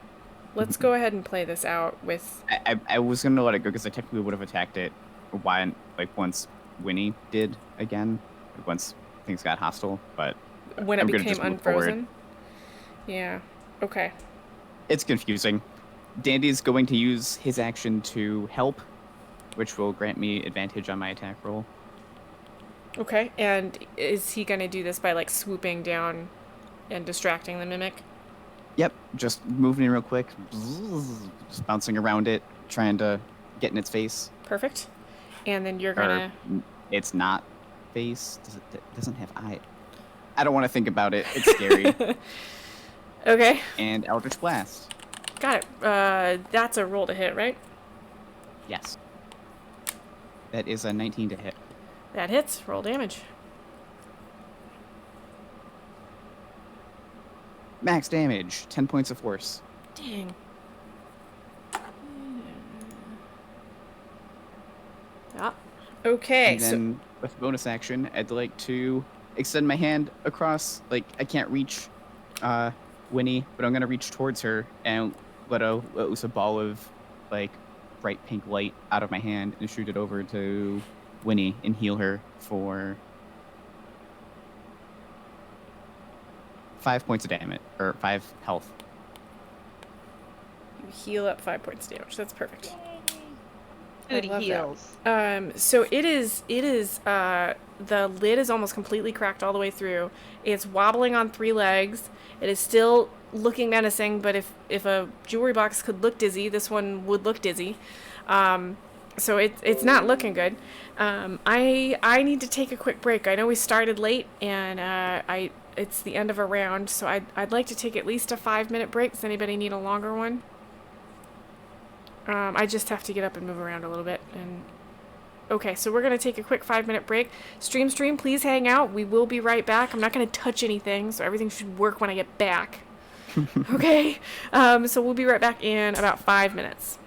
let's go ahead and play this out with. I was gonna let it go because I technically would have attacked it once Winnie did again, once things got hostile. But When it I'm gonna became just move forward. unfrozen. Yeah. Okay. It's confusing. Dandy's going to use his action to help, which will grant me advantage on my attack roll. Okay. And is he gonna do this by like swooping down and distracting the mimic? Yep, just moving in real quick, just bouncing around it, trying to get in its face. Perfect. And then you're Or gonna. it's not face. It doesn't have eye. I don't want to think about it. It's scary. Okay. And Eldritch Blast. Got it. That's a roll to hit, right? Yes. That is a 19 to hit. That hits. Roll damage. Max damage, 10 points of force. Dang. Ah. Okay. And then with bonus action, I'd like to extend my hand across. Like, I can't reach Winnie, but I'm going to reach towards her and let loose a ball of, like, bright pink light out of my hand and shoot it over to Winnie and heal her for 5 points of damage, or 5 health. You heal up 5 points of damage. That's perfect. Food love that. heals. So it is, the lid is almost completely cracked all the way through. It's wobbling on 3 legs. It is still looking menacing, but if a jewelry box could look dizzy, this one would look dizzy. So it's not looking good. I need to take a quick break. I know we started late, and it's the end of a round, so I'd like to take at least a 5-minute break. Does anybody need a longer one? I just have to get up and move around a little bit. And okay, so we're going to take a quick 5-minute break. Stream, please hang out. We will be right back. I'm not going to touch anything, so everything should work when I get back. Okay? So we'll be right back in about 5 minutes.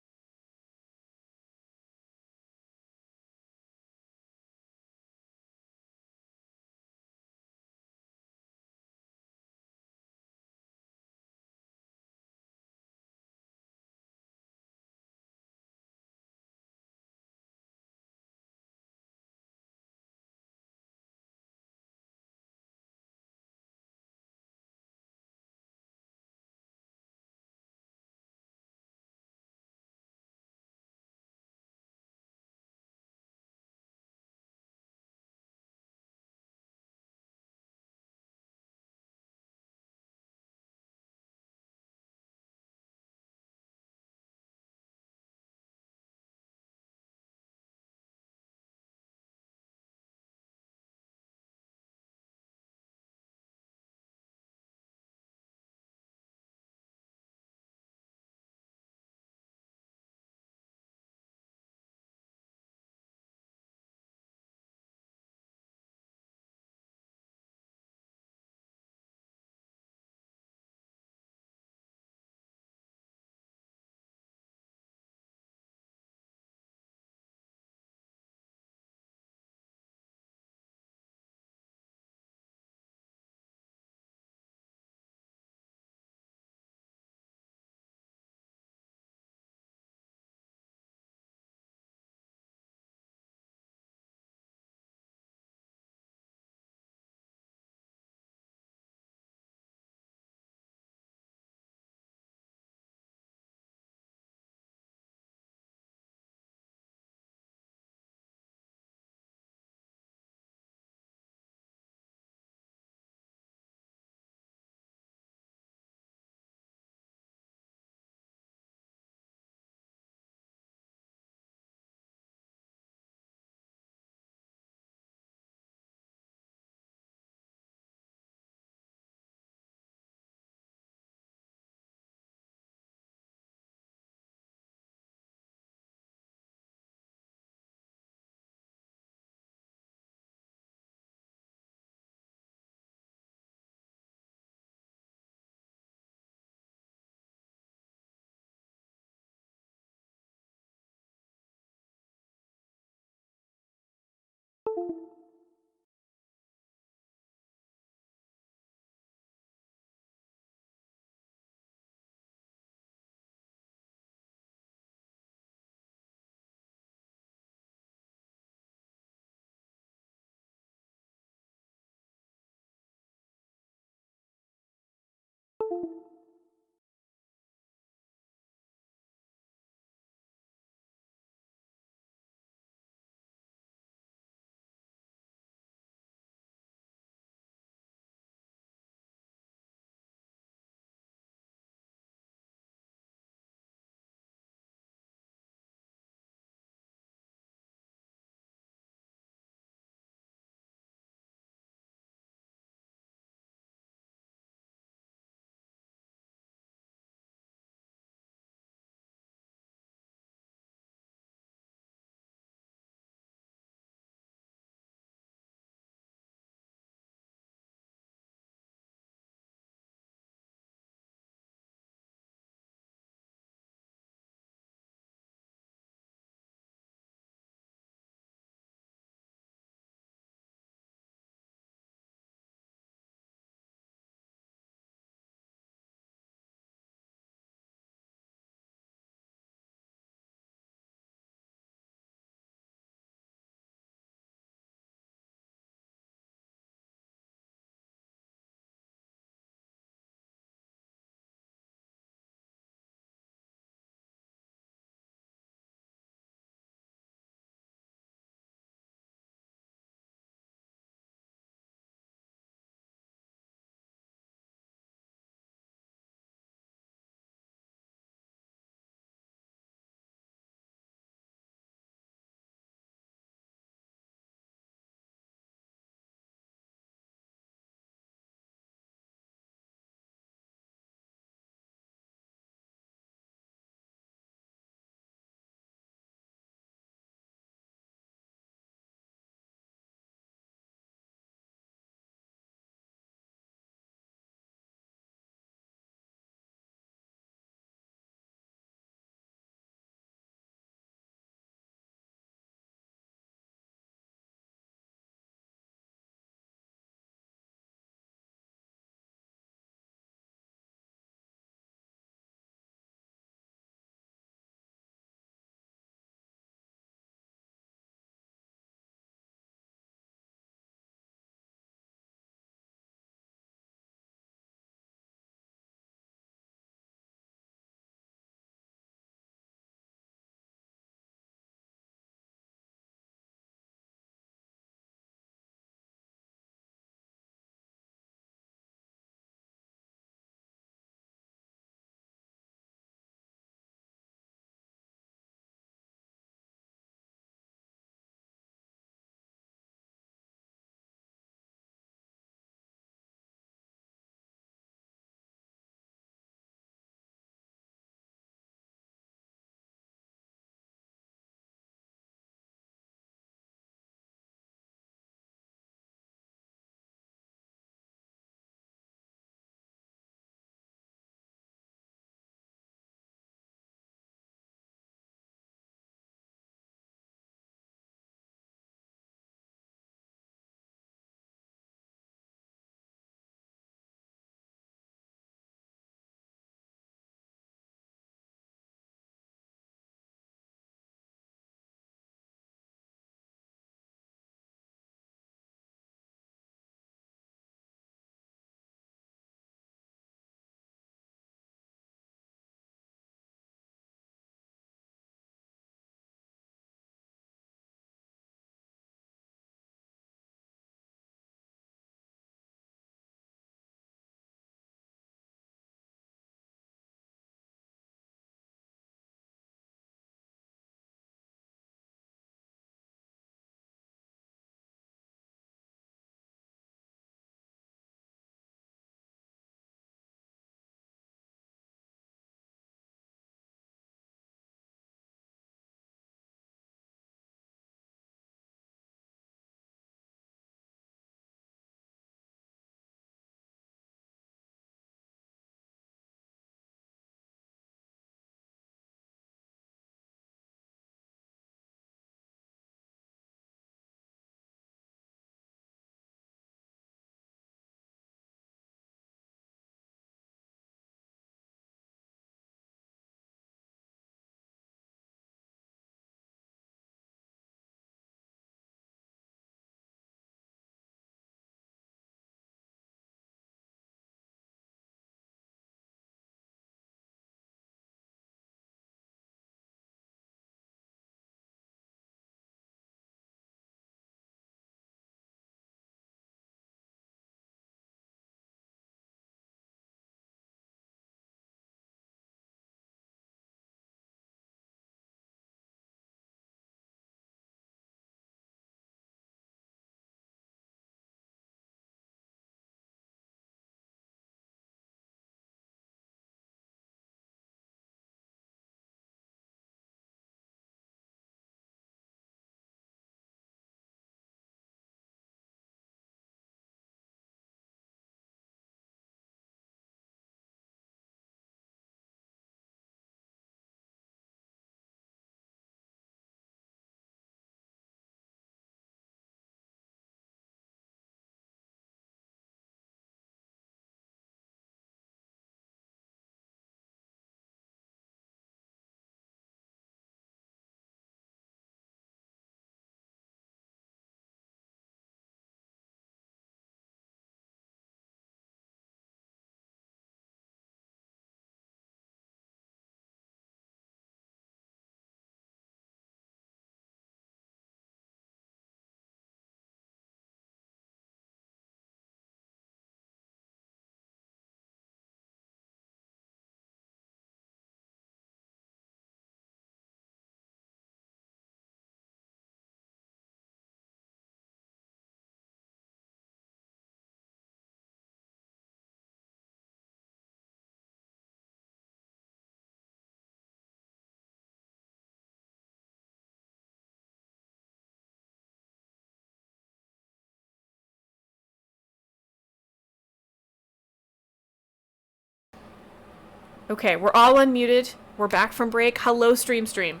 Okay, we're all unmuted. We're back from break. Hello, stream.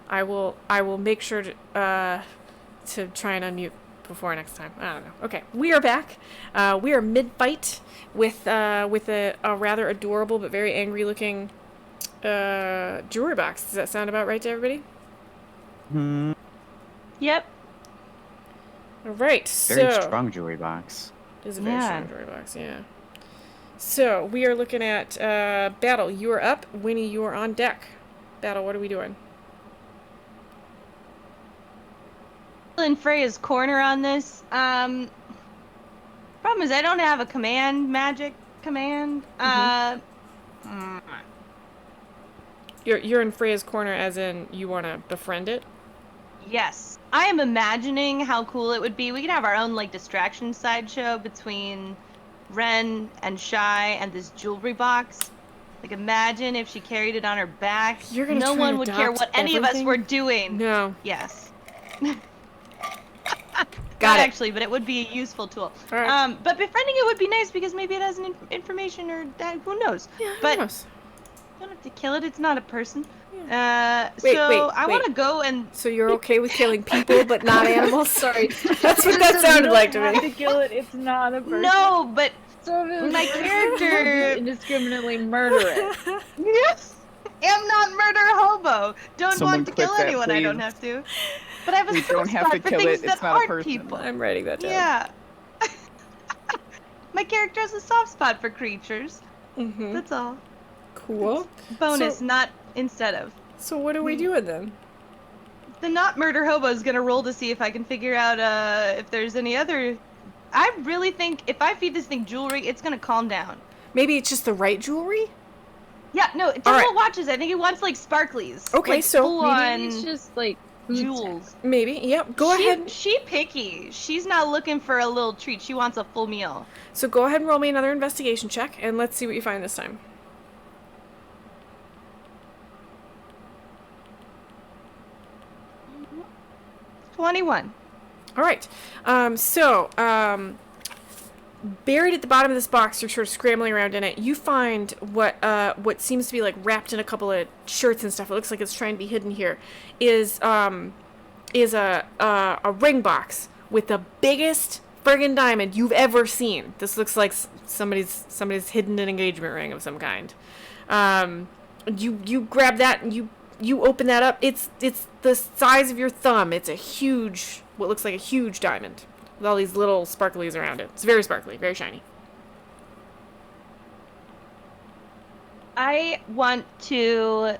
I will make sure to try and unmute before next time. I don't know. Okay, we are back. We are mid-fight with a rather adorable but very angry-looking jewelry box. Does that sound about right to everybody? Hmm. Yep. All right. Very So strong jewelry box. it is a very Yeah. strong jewelry box. Yeah. So we are looking at Battle. You are up. Winnie, you are on deck. Battle. What are we doing? In Freya's corner on this. Problem is I don't have a magic command. You're in Freya's corner, as in you want to befriend it. Yes. I am imagining how cool it would be. We could have our own like distraction sideshow between Ren and Shy and this jewelry box. Like imagine if she carried it on her back. You're gonna no try one and would care adopt what any of us everything? were doing. No. Yes. Got Not it. actually, but it would be a useful tool. All right. But befriending it would be nice because maybe it has an information or that, who knows. Yeah, who but knows? you don't have to kill it. It's not a person. Wait, So I wait. want to go and So you're okay with killing people but not animals? Sorry. That's what that sounded like to You don't have me. to kill it. It's not a person. no, but So if it was my a person, character- just indiscriminately murder it. yes, am not murder hobo. Don't Someone want to click kill that, anyone. I don't please. have to. But I have a We soft don't have spot to for kill things it, it's that not a aren't person. people. I'm writing that down. Yeah. My character has a soft spot for creatures. Mm-hmm. That's all. Cool. Bonus, So- not instead of. So what are we doing then? The not murder hobo is gonna roll to see if I can figure out if there's any other. I really think if I feed this thing jewelry, it's gonna calm down. Maybe it's just the right jewelry? Yeah, no, it All doesn't right. want watches. I think it wants like sparklies. Okay, like, so full Maybe on it's just like food jewels. Maybe. Yep. Go ahead. She picky. She's not looking for a little treat. She wants a full meal. So go ahead and roll me another investigation check, and let's see what you find this time. 21. All right. Buried at the bottom of this box, you're sort of scrambling around in it. You find what seems to be like wrapped in a couple of shirts and stuff. It looks like it's trying to be hidden here. Is a ring box with the biggest friggin' diamond you've ever seen. This looks like somebody's hidden an engagement ring of some kind. You grab that and you open that up. It's the size of your thumb. It's what looks like a huge diamond with all these little sparklies around it. It's very sparkly, very shiny. I want to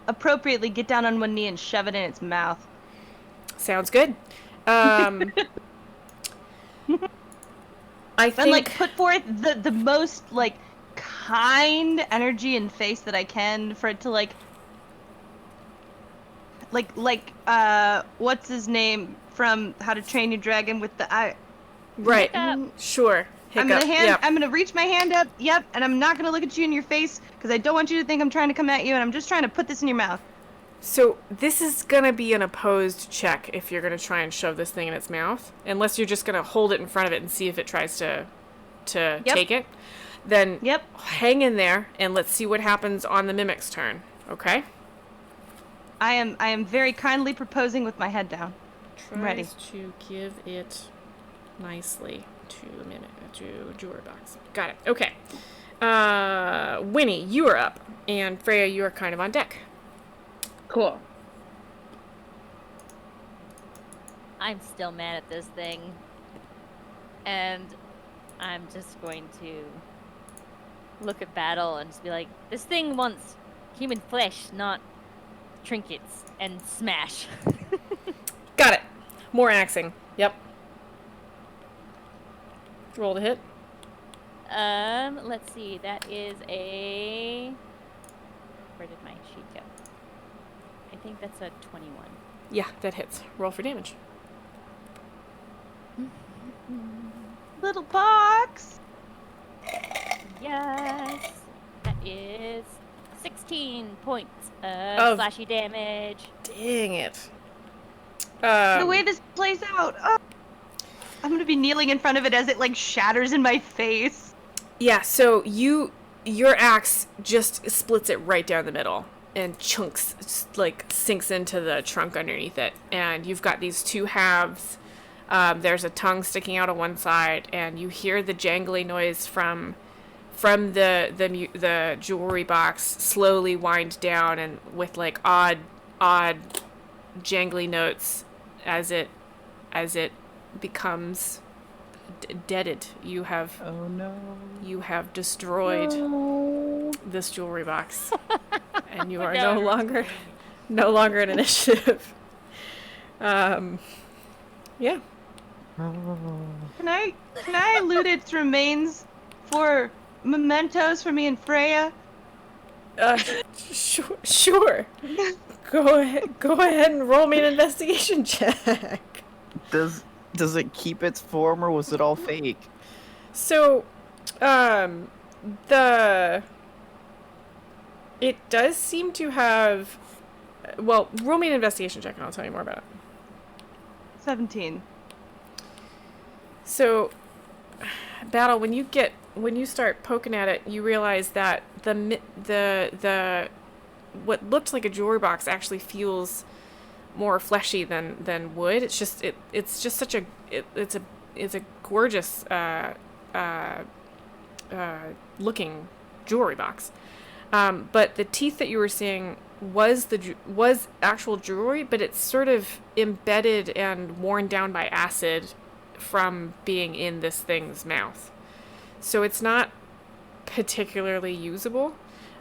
appropriately get down on one knee and shove it in its mouth. Sounds good. I And think like put forth the most like kind energy and face that I can for it to like what's his name from How to Train Your Dragon with the eye. right. Hiccup. Sure. Hiccup. I'm gonna reach my hand up. Yep, and I'm not gonna look at you in your face because I don't want you to think I'm trying to come at you, and I'm just trying to put this in your mouth. So this is gonna be an opposed check if you're gonna try and shove this thing in its mouth, unless you're just gonna hold it in front of it and see if it tries to take it. Then Yep. hang in there and let's see what happens on the mimic's turn. Okay. I am very kindly proposing with my head down. I'm ready. Tries to give it nicely to jewelry box. Got it. Okay. Winnie, you are up, and Freya, you are kind of on deck. Cool. I'm still mad at this thing. And I'm just going to look at Battle and just be like, this thing wants human flesh, not trinkets, and smash. Got it. More axing. Yep. Roll to hit. Let's see. That is a... Where did my sheet go? I think that's a 21. Yeah, that hits. Roll for damage. Little box. Yes! That is 16 points Of- of slashy damage. Dang it. The way this plays out. Oh. I'm gonna be kneeling in front of it as it like shatters in my face. Yeah, so you your axe just splits it right down the middle and chunks, like, sinks into the trunk underneath it. And you've got these two halves. There's a tongue sticking out of one side, and you hear the jangly noise from the jewelry box slowly wind down, and with like odd jangly notes as it becomes deaded. You have Oh no. destroyed No. this jewelry box, and you are down no your longer an initiative. Yeah. Can I loot its remains for mementos for me and Freya? Sure. Go ahead and roll me an investigation check. Does it keep its form, or was it all fake? So, it does seem to have. Well, roll me an investigation check, and I'll tell you more about it. 17. So, Battle, when you start poking at it, you realize that the what looked like a jewelry box actually feels more fleshy than wood. It's just such a it's a gorgeous looking jewelry box. But the teeth that you were seeing was actual jewelry, but it's sort of embedded and worn down by acid from being in this thing's mouth. So it's not particularly usable,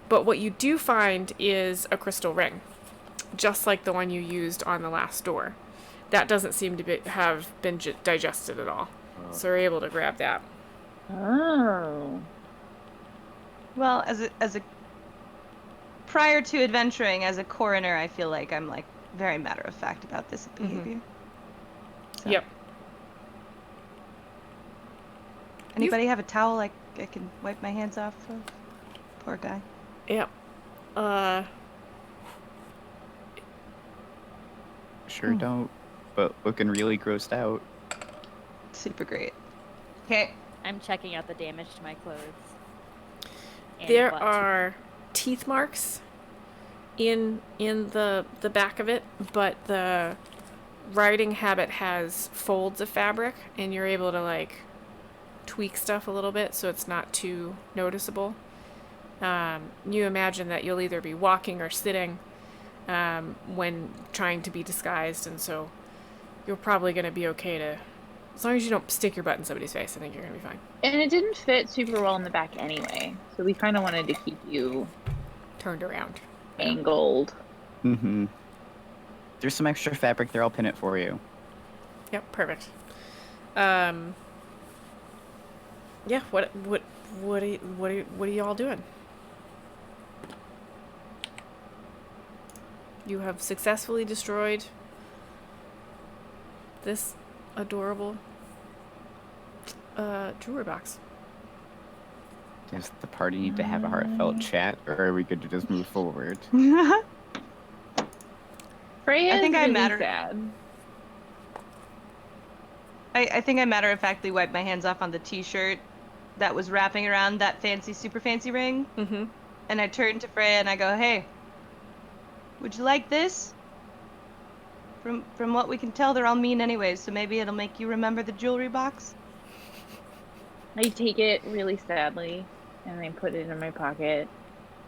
but what you do find is a crystal ring, just like the one you used on the last door. That doesn't seem to have been digested at all. So you're able to grab that. Oh. Well, as a prior to adventuring as a coroner, I feel like I'm like very matter of fact about this behavior. So. Yep. Anybody have a towel I can wipe my hands off of? Poor guy. Yep. Sure don't, but looking really grossed out. Super great. Okay. I'm checking out the damage to my clothes. And There butt. are teeth marks in the back of it, but the writing habit has folds of fabric, and you're able to like tweak stuff a little bit so it's not too noticeable. You imagine that you'll either be walking or sitting when trying to be disguised, and so you're probably going to be okay to, as long as you don't stick your butt in somebody's face, I think you're going to be fine. And it didn't fit super well in the back anyway, so we kind of wanted to keep you Turned around. angled. Mm-hmm. There's some extra fabric there. I'll pin it for you. Yep, perfect. Yeah, what are y'all doing? You have successfully destroyed this adorable jewelry box. Does the party need to have a heartfelt chat, or are we good to just move forward? Freya I think is I really matter- sad. I think I matter of factly wiped my hands off on the t-shirt that was wrapping around that super fancy ring. Mm-hmm. And I turn to Freya and I go, "Hey, would you like this? From what we can tell, they're all mean anyways, so maybe it'll make you remember the jewelry box." I take it really sadly, and I put it in my pocket.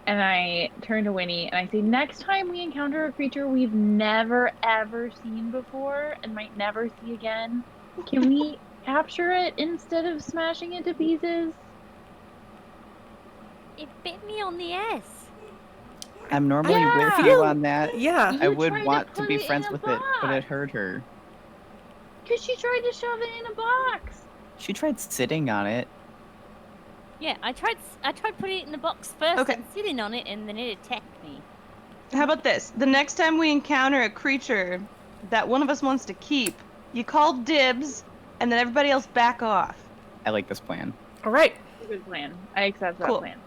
And I turn to Winnie and I say, next time we encounter a creature we've never ever seen before and might never see again, can we capture it instead of smashing it to pieces? It bit me on the ass. I'm normally Yeah. with you on that. Yeah. I You would tried to want to put be it in friends a with it, but it box. hurt her. Because she tried to shove it in a box. She tried sitting on it. Yeah, I tried putting it in the box first Okay. and sitting on it, and then it attacked me. How about this? The next time we encounter a creature that one of us wants to keep, you call dibs, and then everybody else back off. I like this plan. All right. Good plan. I accept that Cool. plan.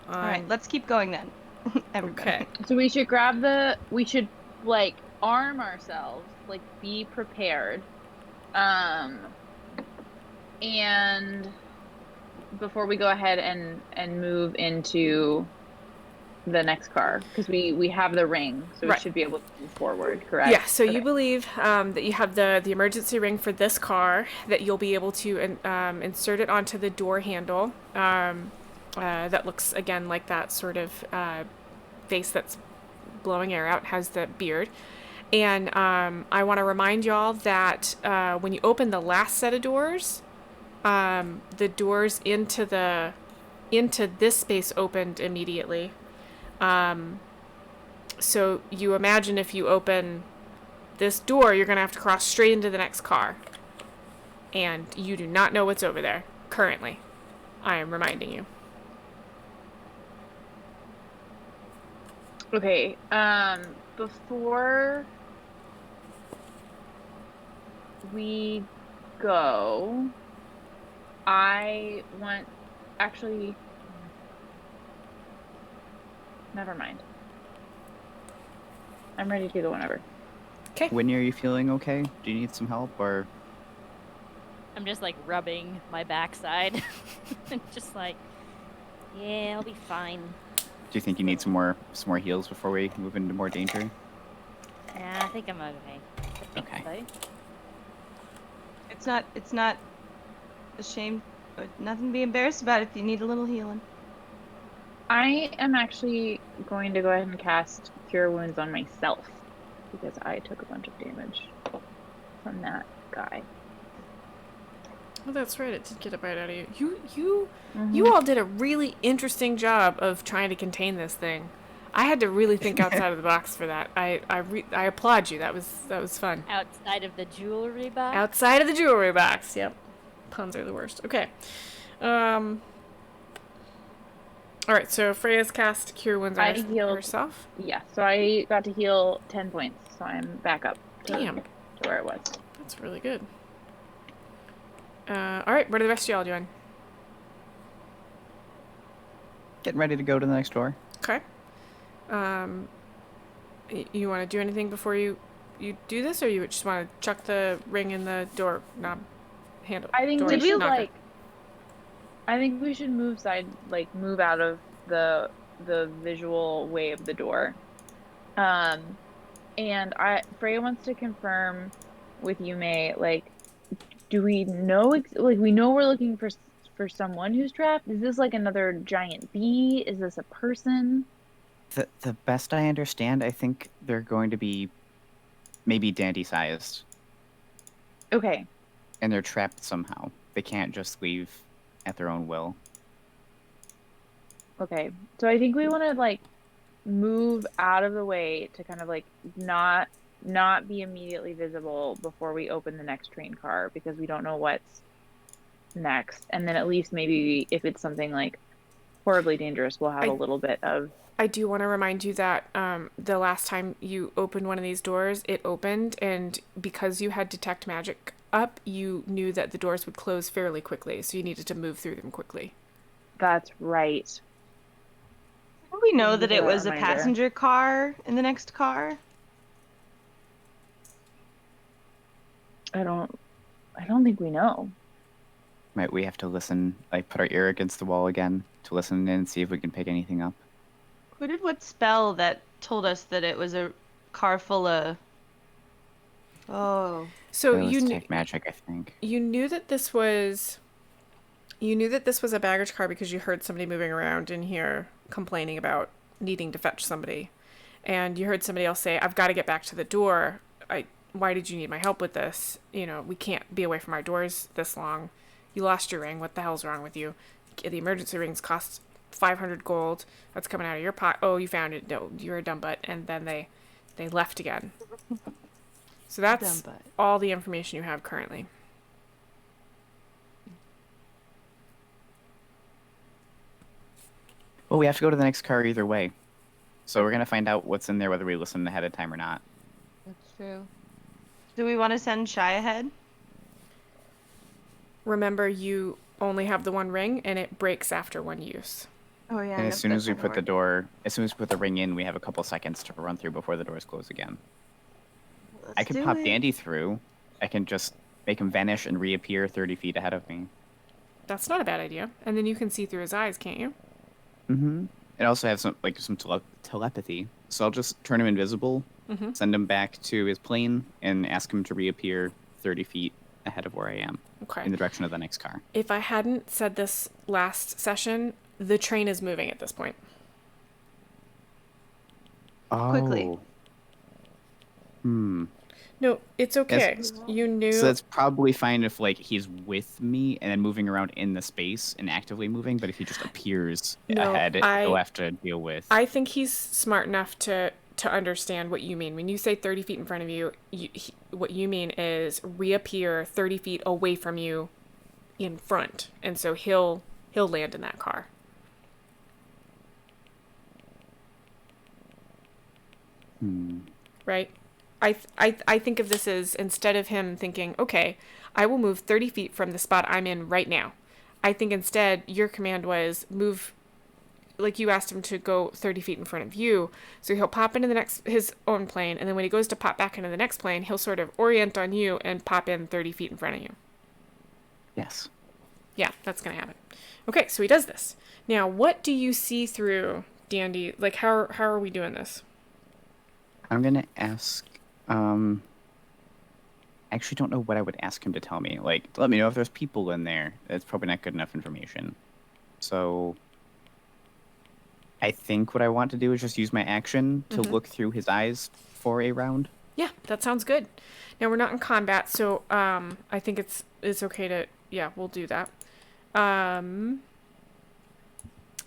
All right, let's keep going then. Everybody. Okay. So we should like arm ourselves, like be prepared. And before we go ahead and move into the next car, because we have the ring, so we Right. should be able to move forward, correct? Yeah, so you Okay. believe that you have the emergency ring for this car, that you'll be able to insert it onto the door handle. That looks, again, like that sort of face that's blowing air out, has the beard. And I want to remind y'all that when you open the last set of doors, the doors into this space opened immediately. So you imagine if you open this door, you're going to have to cross straight into the next car. And you do not know what's over there currently. I am reminding you. Okay. Before we go, I want actually. Never mind. I'm ready to go whenever. Okay. Whitney, are you feeling okay? Do you need some help, or I'm just like rubbing my backside. And just like, yeah, I'll be fine. do you think you need some more heals before we move into more danger? Yeah, I think I'm okay. I think Okay. so. It's not a shame, or nothing to be embarrassed about if you need a little healing. I am actually going to go ahead and cast Cure Wounds on myself because I took a bunch of damage from that guy. Oh, that's right. It did get a bite out of you. You all did a really interesting job of trying to contain this thing. I had to really think outside of the box for that. I applaud you. That was fun. Outside of the jewelry box. Outside of the jewelry box. Yep. Puns are the worst. Okay. All right. So Freya's cast Cure Wounds I on healed- herself. Yeah, so I got to heal 10 points, so I'm back up to, Damn. to where it was. That's really good. All right. What are the rest of y'all doing? Getting ready to go to the next door. Okay. You want to do anything before you do this, or you just want to chuck the ring in the door knob handle? I think door we should knocker? I think we should move out of the visual way of the door. And Freya wants to confirm with Yume, like, do we know we know we're looking for someone who's trapped? Is this like another giant bee? Is this a person? The best I understand, I think they're going to be maybe dandy-sized, Okay. and they're trapped somehow. They can't just leave at their own will. Okay. So I think we want to like move out of the way to kind of like not be immediately visible before we open the next train car, because we don't know what's next. And then at least maybe if it's something like horribly dangerous, we'll have a little bit of. I do want to remind you that the last time you opened one of these doors, it opened, and because you had detect magic up, you knew that the doors would close fairly quickly, so you needed to move through them quickly. That's right. How do we know Thank you that for it that was a reminder. passenger car in the next car? I don't think we know. Might we have to listen, like put our ear against the wall again to listen in and see if we can pick anything up? Who did what spell that told us that it was a car full of... Oh. So It was you knew, detect magic, I think. you knew that this was a baggage car because you heard somebody moving around in here complaining about needing to fetch somebody, and you heard somebody else say, "I've got to get back to the door. Why did you need my help with this? You know, we can't be away from our doors this long. You lost your ring. What the hell's wrong with you? The emergency rings cost 500 gold. That's coming out of your pot. Oh, you found it. No, you're a dumb butt." And then they left again. So that's Dumb butt. all the information you have currently. Well, we have to go to the next car either way. So we're going to find out what's in there whether we listen ahead of time or not. That's true. Do we want to send Shy ahead? Remember, you only have the one ring, and it breaks after one use. Oh yeah. And as soon as we put the ring in, we have a couple seconds to run through before the doors close again. I could pop Dandy through. I can just make him vanish and reappear 30 feet ahead of me. That's not a bad idea. And then you can see through his eyes, can't you? Mm-hmm. It also has some telepathy. So I'll just turn him invisible, send him back to his plane, and ask him to reappear 30 feet ahead of where I am, Okay. in the direction of the next car. If I hadn't said this last session, the train is moving at this point. Quickly. Hmm. No, it's okay. Yes. You knew. So that's probably fine if like he's with me and then moving around in the space and actively moving. But if he just appears No, ahead, he'll have to deal with. I think he's smart enough to understand what you mean. When you say 30 feet in front of you, what you mean is reappear 30 feet away from you in front. And so he'll land in that car. Right? I think of this as, instead of him thinking, okay, I will move 30 feet from the spot I'm in right now. I think instead your command was move, like you asked him to go 30 feet in front of you. So he'll pop into his own plane. And then when he goes to pop back into the next plane, he'll sort of orient on you and pop in 30 feet in front of you. Yes. Yeah, that's going to happen. Okay, so he does this. Now, what do you see through Dandy? Like, how are we doing this? I'm gonna ask. I actually don't know what I would ask him to tell me. Like, let me know if there's people in there. That's probably not good enough information. So, I think what I want to do is just use my action to look through his eyes for a round. Yeah, that sounds good. Now, we're not in combat, so I think it's okay to, yeah, we'll do that. And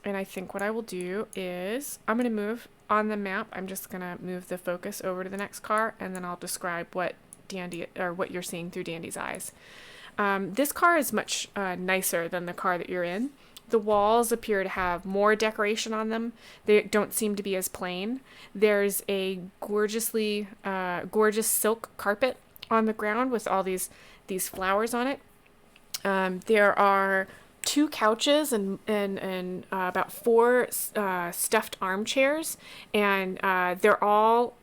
I think what I will do is I'm going to move on the map. I'm just going to move the focus over to the next car, and then I'll describe what Dandy, or what you're seeing through Dandy's eyes. This car is much nicer than the car that you're in. The walls appear to have more decoration on them. They don't seem to be as plain. There's a gorgeous silk carpet on the ground with all these flowers on it. There are 2 couches and about 4 stuffed armchairs, and they're all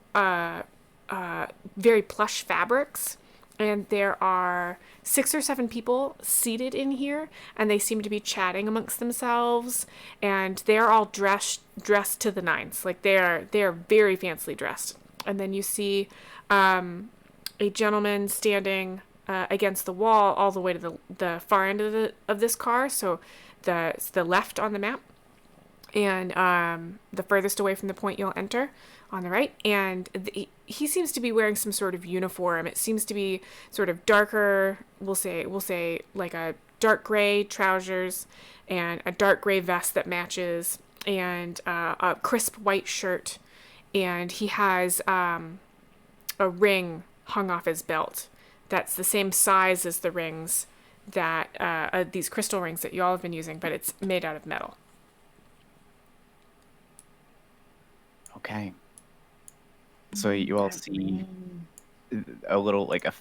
very plush fabrics. And there are 6 or 7 people seated in here, and they seem to be chatting amongst themselves. And they are all dressed to the nines, like they are very fancily dressed. And then you see a gentleman standing against the wall all the way to the far end of this car, so the left on the map, and the furthest away from the point you'll enter on the right. And he seems to be wearing some sort of uniform. It seems to be sort of darker. We'll say like a dark gray trousers and a dark gray vest that matches, and a crisp white shirt. And he has a ring hung off his belt that's the same size as the rings that these crystal rings that y'all have been using, but it's made out of metal. Okay. So you all see a little, like a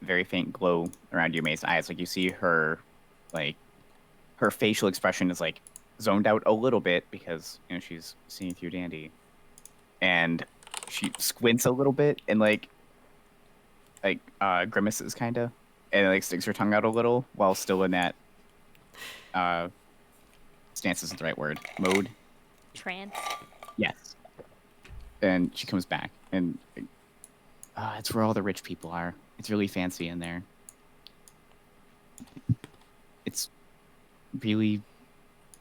very faint glow around your May's eyes. Like you see her, like her facial expression is like zoned out a little bit because she's seeing through Dandy, and she squints a little bit and like grimaces kind of, and like sticks her tongue out a little while still in that stance isn't the right word, mode. Trance. Yes. And she comes back, and it's where all the rich people are. It's really fancy in there. It's really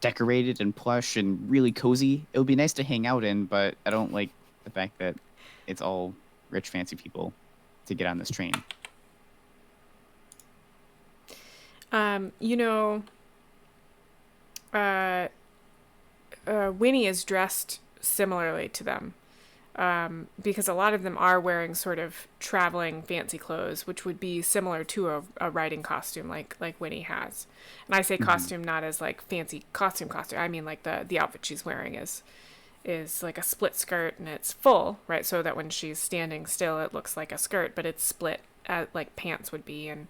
decorated and plush and really cozy. It would be nice to hang out in, but I don't like the fact that it's all rich, fancy people to get on this train. Winnie is dressed similarly to them. Because a lot of them are wearing sort of traveling fancy clothes, which would be similar to a riding costume like Winnie has. And I say costume not as like fancy costume. I mean like the outfit she's wearing is like a split skirt, and it's full, right? So that when she's standing still, it looks like a skirt, but it's split like pants would be, and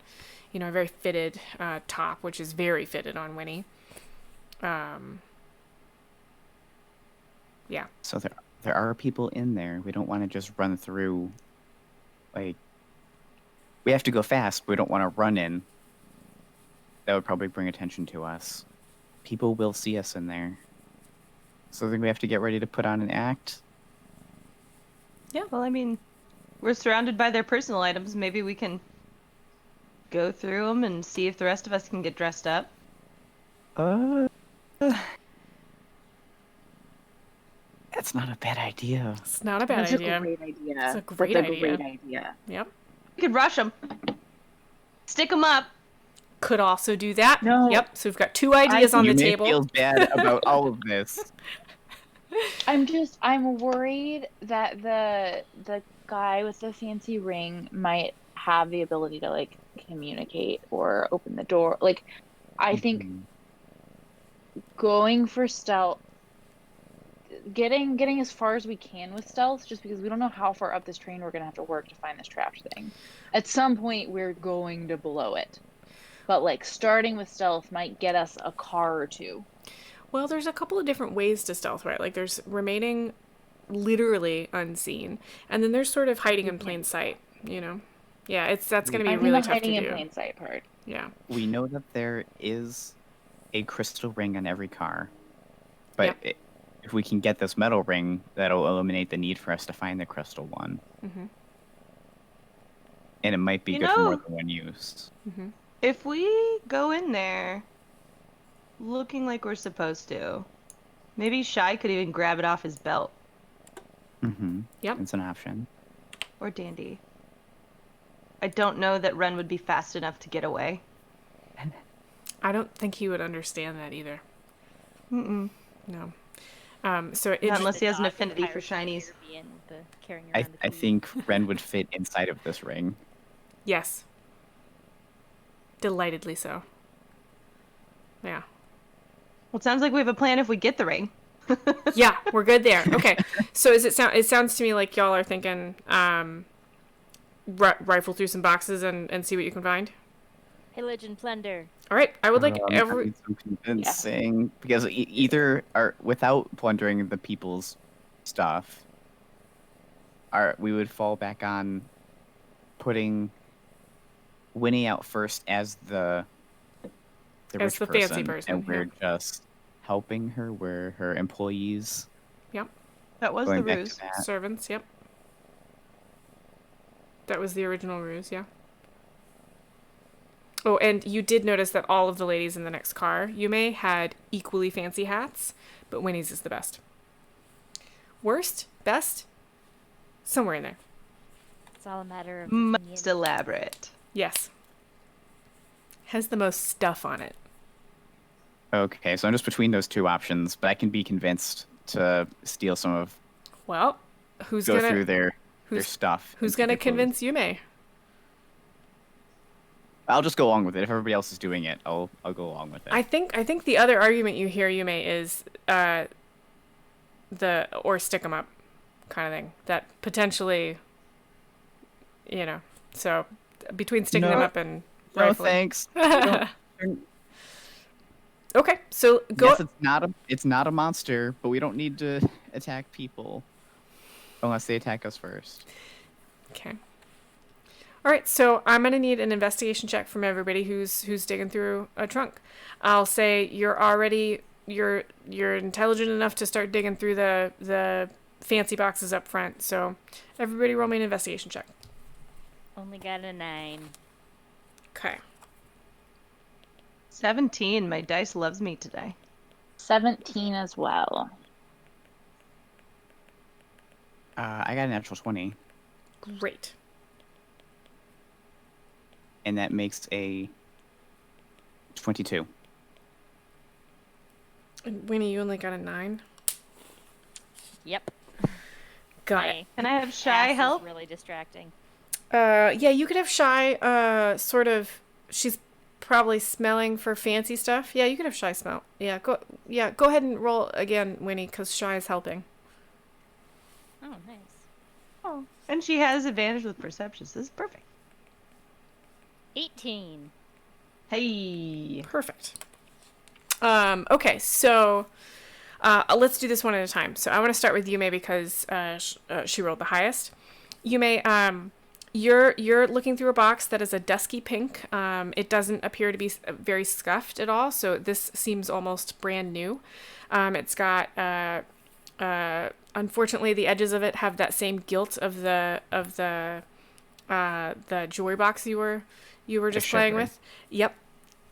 a very fitted top, which is very fitted on Winnie. Yeah. So there are people in there. We don't want to just run through. Like, we have to go fast, but we don't want to run in. that would probably bring attention to us. People will see us in there. So I think we have to get ready to put on an act. Well, I mean, we're surrounded by their personal items. Maybe we can go through them and see if the rest of us can get dressed up. That's not a bad idea. It's not a bad That's idea. a great idea. It's a That's great a idea. great idea. Yep. We could rush them. Stick them up. Could also do that. No. Yep. So we've got 2 ideas on the Yume table. feels bad about all of this. I'm worried that the guy with the fancy ring might have the ability to like communicate or open the door. Like, I think Mhm. going for stealth, getting as far as we can with stealth, just because we don't know how far up this train we're gonna have to work to find this trapped thing. At some point, we're going to blow it, but like starting with stealth might get us a car or two. Well, there's a couple of different ways to stealth, right? Like there's remaining literally unseen, and then there's sort of hiding in plain sight, you know? Yeah, that's going to be I think really the tough to hiding in do. plain sight part. Yeah. We know that there is a crystal ring on every car, but if we can get this metal ring, that'll eliminate the need for us to find the crystal one. Mm-hmm. And it might be You good for more know- than one use. Mm-hmm. If we go in there looking like we're supposed to, maybe Shy could even grab it off his belt. Mm-hmm. Yep. It's an option. Or Dandy. I don't know that Ren would be fast enough to get away. I don't think he would understand that either. Mm-mm. No. So it, Not unless he has an Dog and affinity for pirate shinies. being the carrying I around the food. think Ren would fit inside of this ring. yes. Delightedly so. Yeah. Well, it sounds like we have a plan if we get the ring. Yeah, we're good there. Okay. So it sounds to me like y'all are thinking rifle through some boxes and see what you can find. Pillage and plunder. All right. I would like I every need some convincing because either are without plundering the people's stuff, we would fall back on putting Winnie out first as the As rich the fancy person, and we're just helping her. We're her employees. That was Going the back to ruse. that. servants, yep. That was the original ruse, yeah. Oh, and you did notice that all of the ladies in the next car, Yume, had equally fancy hats, but Winnie's is the best. Worst? Best? Somewhere in there. It's all a matter of Most opinion. elaborate. Yes. Has the most stuff on it. Okay, so I'm just between those two options, but I can be convinced to steal some of, Well, who's go gonna through their who's stuff. who's into gonna their clothes. convince Yume? I'll just go along with it. If everybody else is doing it, I'll go along with it. I think the other argument you hear, Yume, is the or stick 'em up kind of thing. That potentially, you know, so between sticking them No. up and No rifling. thanks. Don't- Okay, so go. Yes, it's not a monster, but we don't need to attack people unless they attack us first. Okay. All right, so I'm gonna need an investigation check from everybody who's digging through a trunk. I'll say you're intelligent enough to start digging through the fancy boxes up front. So everybody roll me an investigation check. Only got a 9. Okay. 17. My dice loves me today. 17 as well. I got a natural 20, Great. and that makes a 22. And Winnie, you only got a 9. Yep. Got it. My Can I have ass Shy is help? really distracting. Yeah, you could have Shy. Sort of. She's probably smelling for fancy stuff. Yeah, you could have Shy smell. Yeah, go ahead and roll again, Winnie, because Shy is helping. Oh, nice. And she has advantage with perception. So this is perfect. 18. Hey. Perfect. Okay, so let's do this one at a time. So I want to start with Yume because she rolled the highest. Yume, you're looking through a box that is a dusky pink. It doesn't appear to be very scuffed at all, so this seems almost brand new. It's got unfortunately the edges of it have that same gilt of the jewelry box you were just playing shivery. with. Yep.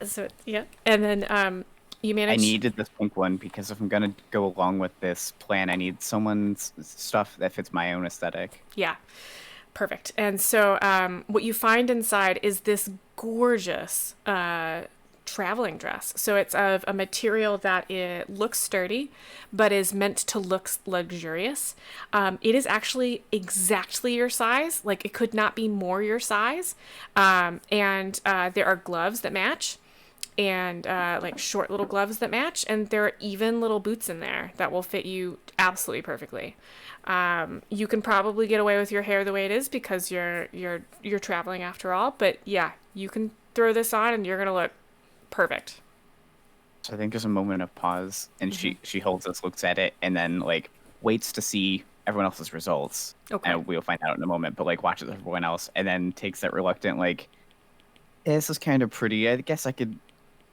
So yeah, and then you I managed. needed this pink one because if I'm gonna go along with this plan, I need someone's stuff that fits my own aesthetic. Yeah, perfect. And so what you find inside is this gorgeous traveling dress. So it's of a material that it looks sturdy, but is meant to look luxurious. It is actually exactly your size. Like it could not be more your size. And there are gloves that match. And like short little gloves that match, and there are even little boots in there that will fit you absolutely perfectly. You can probably get away with your hair the way it is because you're traveling after all. But yeah, you can throw this on and you're gonna look perfect. So I think there's a moment of pause, and she holds this, looks at it, and then like waits to see everyone else's results. Okay. And we'll find out in a moment, but like watches everyone else, and then takes that reluctant like, this is kind of pretty. I guess I could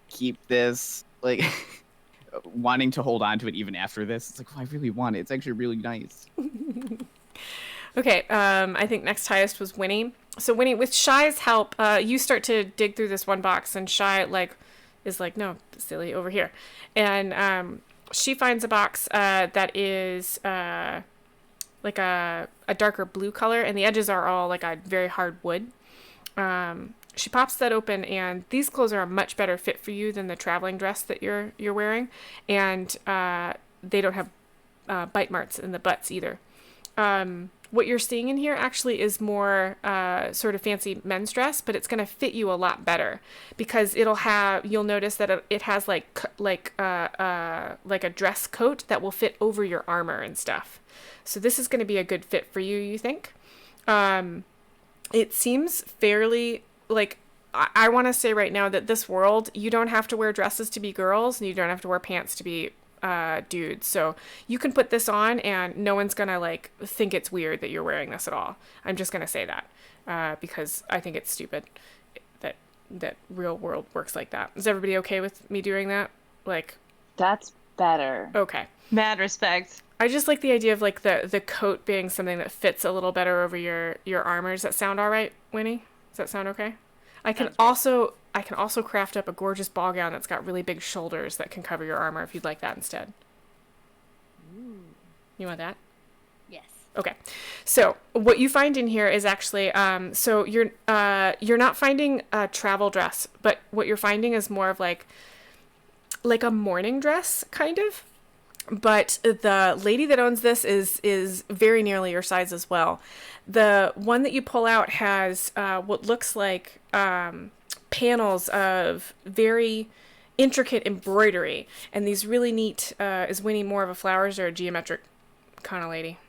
keep this, like wanting to hold on to it even after this. It's like, well, I really want it. It's actually really nice. Okay, I think next highest was Winnie. So Winnie, with Shy's help, you start to dig through this one box, and Shy is like, no, silly, over here, and she finds a box that is like a darker blue color, and the edges are all like a very hard wood. She pops that open, and these clothes are a much better fit for you than the traveling dress that you're wearing, and they don't have bite marks in the butts either. What you're seeing in here actually is more sort of fancy men's dress, but it's going to fit you a lot better because you'll notice that it has like a dress coat that will fit over your armor and stuff. So this is going to be a good fit for you, you think? It seems fairly, like, I want to say right now that this world, you don't have to wear dresses to be girls, and you don't have to wear pants to be dudes. So you can put this on, and no one's going to, like, think it's weird that you're wearing this at all. I'm just going to say that because I think it's stupid that real world works like that. Is everybody okay with me doing that? Like, That's better. okay. Mad respect. I just like the idea of like the coat being something that fits a little better over your armor. Does that sound all right, Winnie? Does that sound okay? I can also craft up a gorgeous ball gown that's got really big shoulders that can cover your armor if you'd like that instead. Ooh. You want that? Yes. Okay. So what you find in here is actually so you're not finding a travel dress, but what you're finding is more of like a morning dress kind of. But the lady that owns this is very nearly your size as well. The one that you pull out has what looks like panels of very intricate embroidery, and these really neat. Is Winnie more of a flowers or a geometric kind of lady?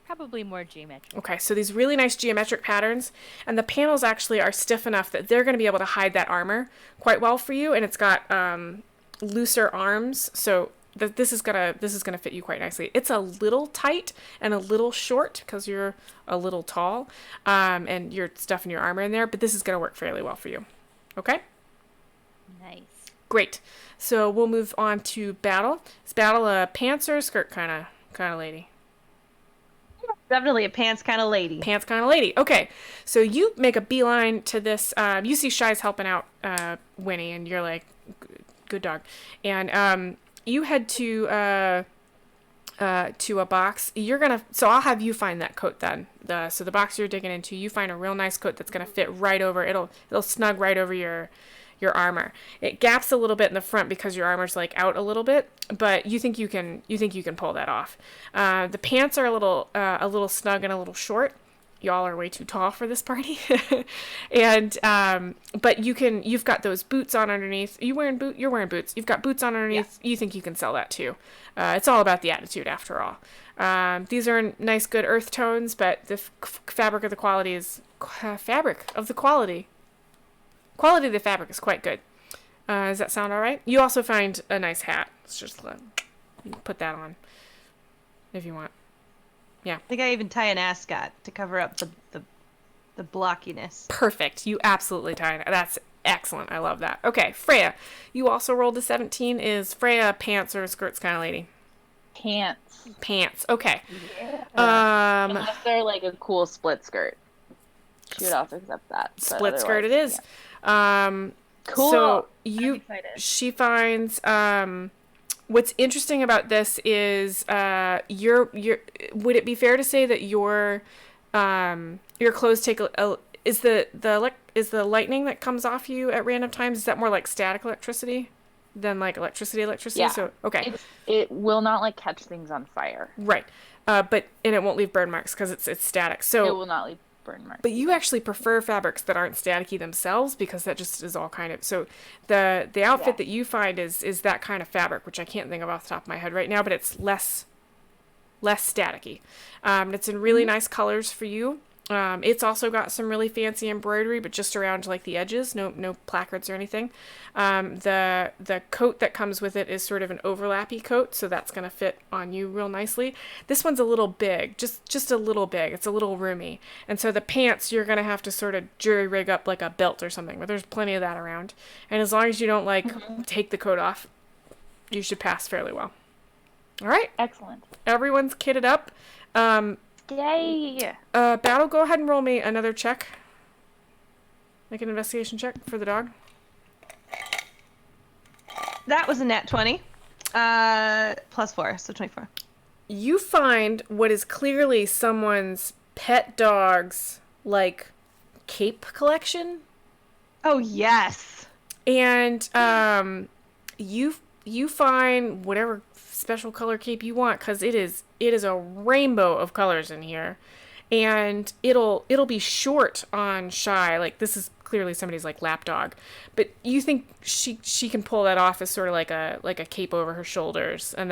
Probably more geometric. Okay, so these really nice geometric patterns, and the panels actually are stiff enough that they're going to be able to hide that armor quite well for you, and it's got looser arms, so this is gonna fit you quite nicely. It's a little tight and a little short because you're a little tall, and you're stuffing your armor in there, but this is gonna work fairly well for you. Okay, Nice. great. So we'll move on to Battle. Is Battle a pants or a skirt kind of lady? Definitely a pants kind of lady. Pants kind of lady. Okay, so you make a beeline to this. You see Shy's helping out Winnie, and you're like, good dog. And you head to a box. So I'll have you find that coat then. So the box you're digging into, you find a real nice coat that's gonna fit right over. It'll snug right over your armor. It gaps a little bit in the front because your armor's like out a little bit, but you think you can pull that off. The pants are a little snug and a little short. Y'all are way too tall for this party. And but you've got those boots on underneath. You're wearing boots. You've got boots on underneath. Yeah. You think you can sell that too. It's all about the attitude after all. These are nice good earth tones, but the fabric of the quality is quality of the fabric is quite good. Does that sound all right? You also find a nice hat. Let's just you can put that on if you want. Yeah. I think I even tie an ascot to cover up the blockiness. Perfect. You absolutely tied it. That's excellent. I love that. Okay, Freya, you also rolled a 17. Is Freya pants or skirts kind of lady? Pants. Pants. Okay. Unless they're like a cool split skirt. She would also accept that. but Split skirt it otherwise, is. yeah. Cool. So I'm excited. she finds what's interesting about this is your would it be fair to say that your clothes take is the lightning that comes off you at random times, is that more like static electricity than like electricity? Yeah. So okay. It will not like catch things on fire. Right. But it won't leave burn marks because it's static. So It will not leave burn marks. but you actually prefer fabrics that aren't staticky themselves, because that just is all kind of, so the outfit that you find is that kind of fabric, which I can't think of off the top of my head right now, but it's less staticky. It's in really nice colors for you. It's also got some really fancy embroidery, but just around like the edges, no placards or anything. The coat that comes with it is sort of an overlappy coat, so that's going to fit on you real nicely. This one's a little big, just a little big. It's a little roomy. And so the pants, you're going to have to sort of jury rig up like a belt or something, but there's plenty of that around. And as long as you don't like take the coat off, you should pass fairly well. All right. Excellent. Everyone's kitted up. Yay! Battle, go ahead and roll me another check. Make an investigation check for the dog. That was a nat 20. +4, so 24. You find what is clearly someone's pet dog's, like, cape collection. Oh, yes. And you find whatever special color cape you want, because it is a rainbow of colors in here, and it'll be short on Shy. Like, this is clearly somebody's like lapdog, but you think she can pull that off as sort of like a cape over her shoulders, and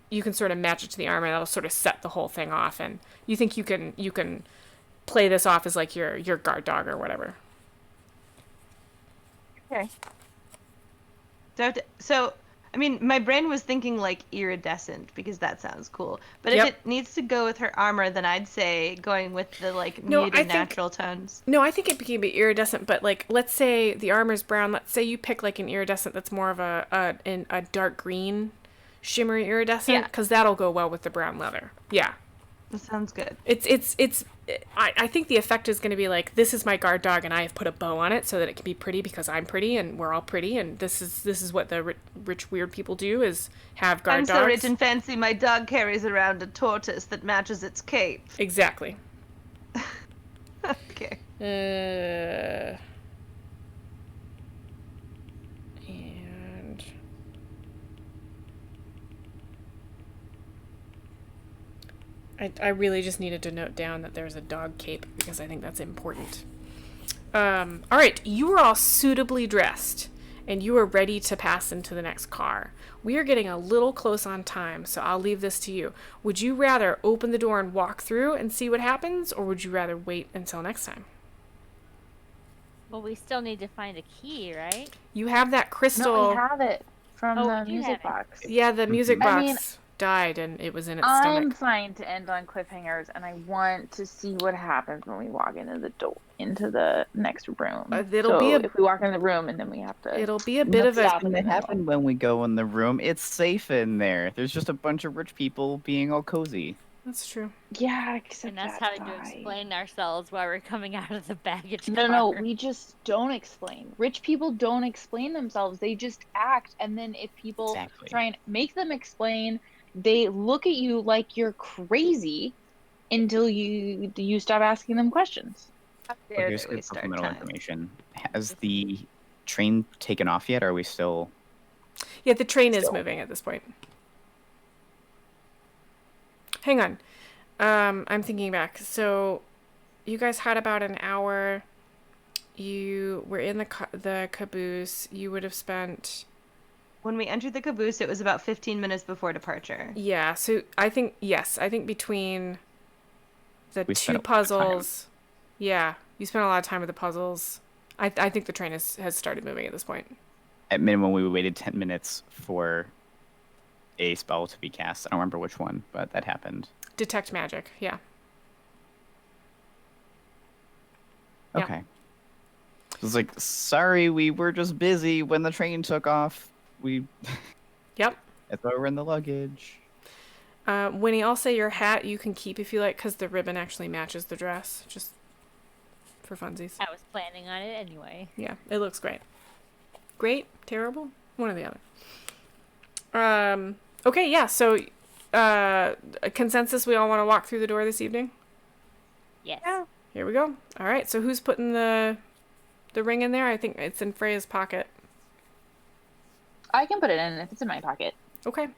you can sort of match it to the armor, and that'll sort of set the whole thing off, and you think you can play this off as like your guard dog or whatever. Okay. So, I mean, my brain was thinking like iridescent, because that sounds cool. But Yep. if it needs to go with her armor, then I'd say going with the like No, muted I think- natural tones. No, I think it can be iridescent, but like, let's say the armor's brown. Let's say you pick like an iridescent that's more of a dark green, shimmery iridescent, Yeah. because that'll go well with the brown leather. Yeah, That sounds good. I think the effect is going to be like, this is my guard dog, and I have put a bow on it so that it can be pretty, because I'm pretty, and we're all pretty, and this is what the rich weird people do, is have guard I'm dogs. so rich and fancy, my dog carries around a tortoise that matches its cape. Exactly. Okay. And I really just needed to note down that there's a dog cape, because I think that's important. All right, you are all suitably dressed, and you are ready to pass into the next car. We are getting a little close on time, so I'll leave this to you. Would you rather open the door and walk through and see what happens, or would you rather wait until next time? Well, we still need to find a key, right? You have that crystal. No, we have it from Oh, the we do music have it. box. Yeah, the music I box mean, died, and it was in its I'm stomach. fine to end on cliffhangers, and I want to see what happens when we walk into the door, into the next room. It'll be if we walk in the room and then we have to. It'll be a bit of a. Stop in the What middle. happened when we go in the room? It's safe in there. There's just a bunch of rich people being all cozy. That's true. Yeah, except And that's that having to guy. explain ourselves while we're coming out of the baggage No, car. we just don't explain. Rich people don't explain themselves. They just act, and then if people Exactly. try and make them explain, they look at you like you're crazy until you stop asking them questions. But There here's to good waste our supplemental time. information. Has the train taken off yet? Or are we still? Yeah, the train is Still. moving at this point. Hang on. I'm thinking back. So, you guys had about an hour. You were in the caboose. You would have spent. When we entered the caboose, it was about 15 minutes before departure. Yeah, so I think between the We two spent a lot of time. puzzles. Yeah, you spent a lot of time with the puzzles. I think the train has started moving at this point. At minimum, we waited 10 minutes for a spell to be cast. I don't remember which one, but that happened. detect magic. Yeah. Yeah. Okay. It's like, sorry, we were just busy when the train took off. Yep. It's over in the luggage. Winnie, I'll say your hat you can keep if you like, because the ribbon actually matches the dress, just for funsies. I was planning on it anyway. Yeah, it looks great. Great, terrible, one or the other. Okay, yeah. So, a consensus. We all want to walk through the door this evening. Yes. Here we go. All right. So who's putting the ring in there? I think it's in Freya's pocket. I can put it in if it's in my pocket. Okay.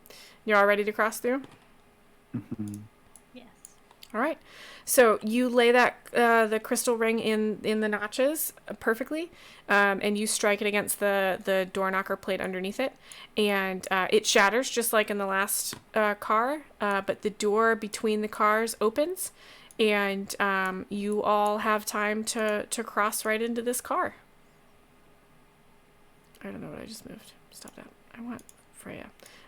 You're all ready to cross through? Mhm. Yes. All right. So you lay that the crystal ring in the notches perfectly, and you strike it against the door knocker plate underneath it, and it shatters just like in the last car. But the door between the cars opens, and you all have time to cross right into this car. I don't know what I just moved. Stop that. I want Freya.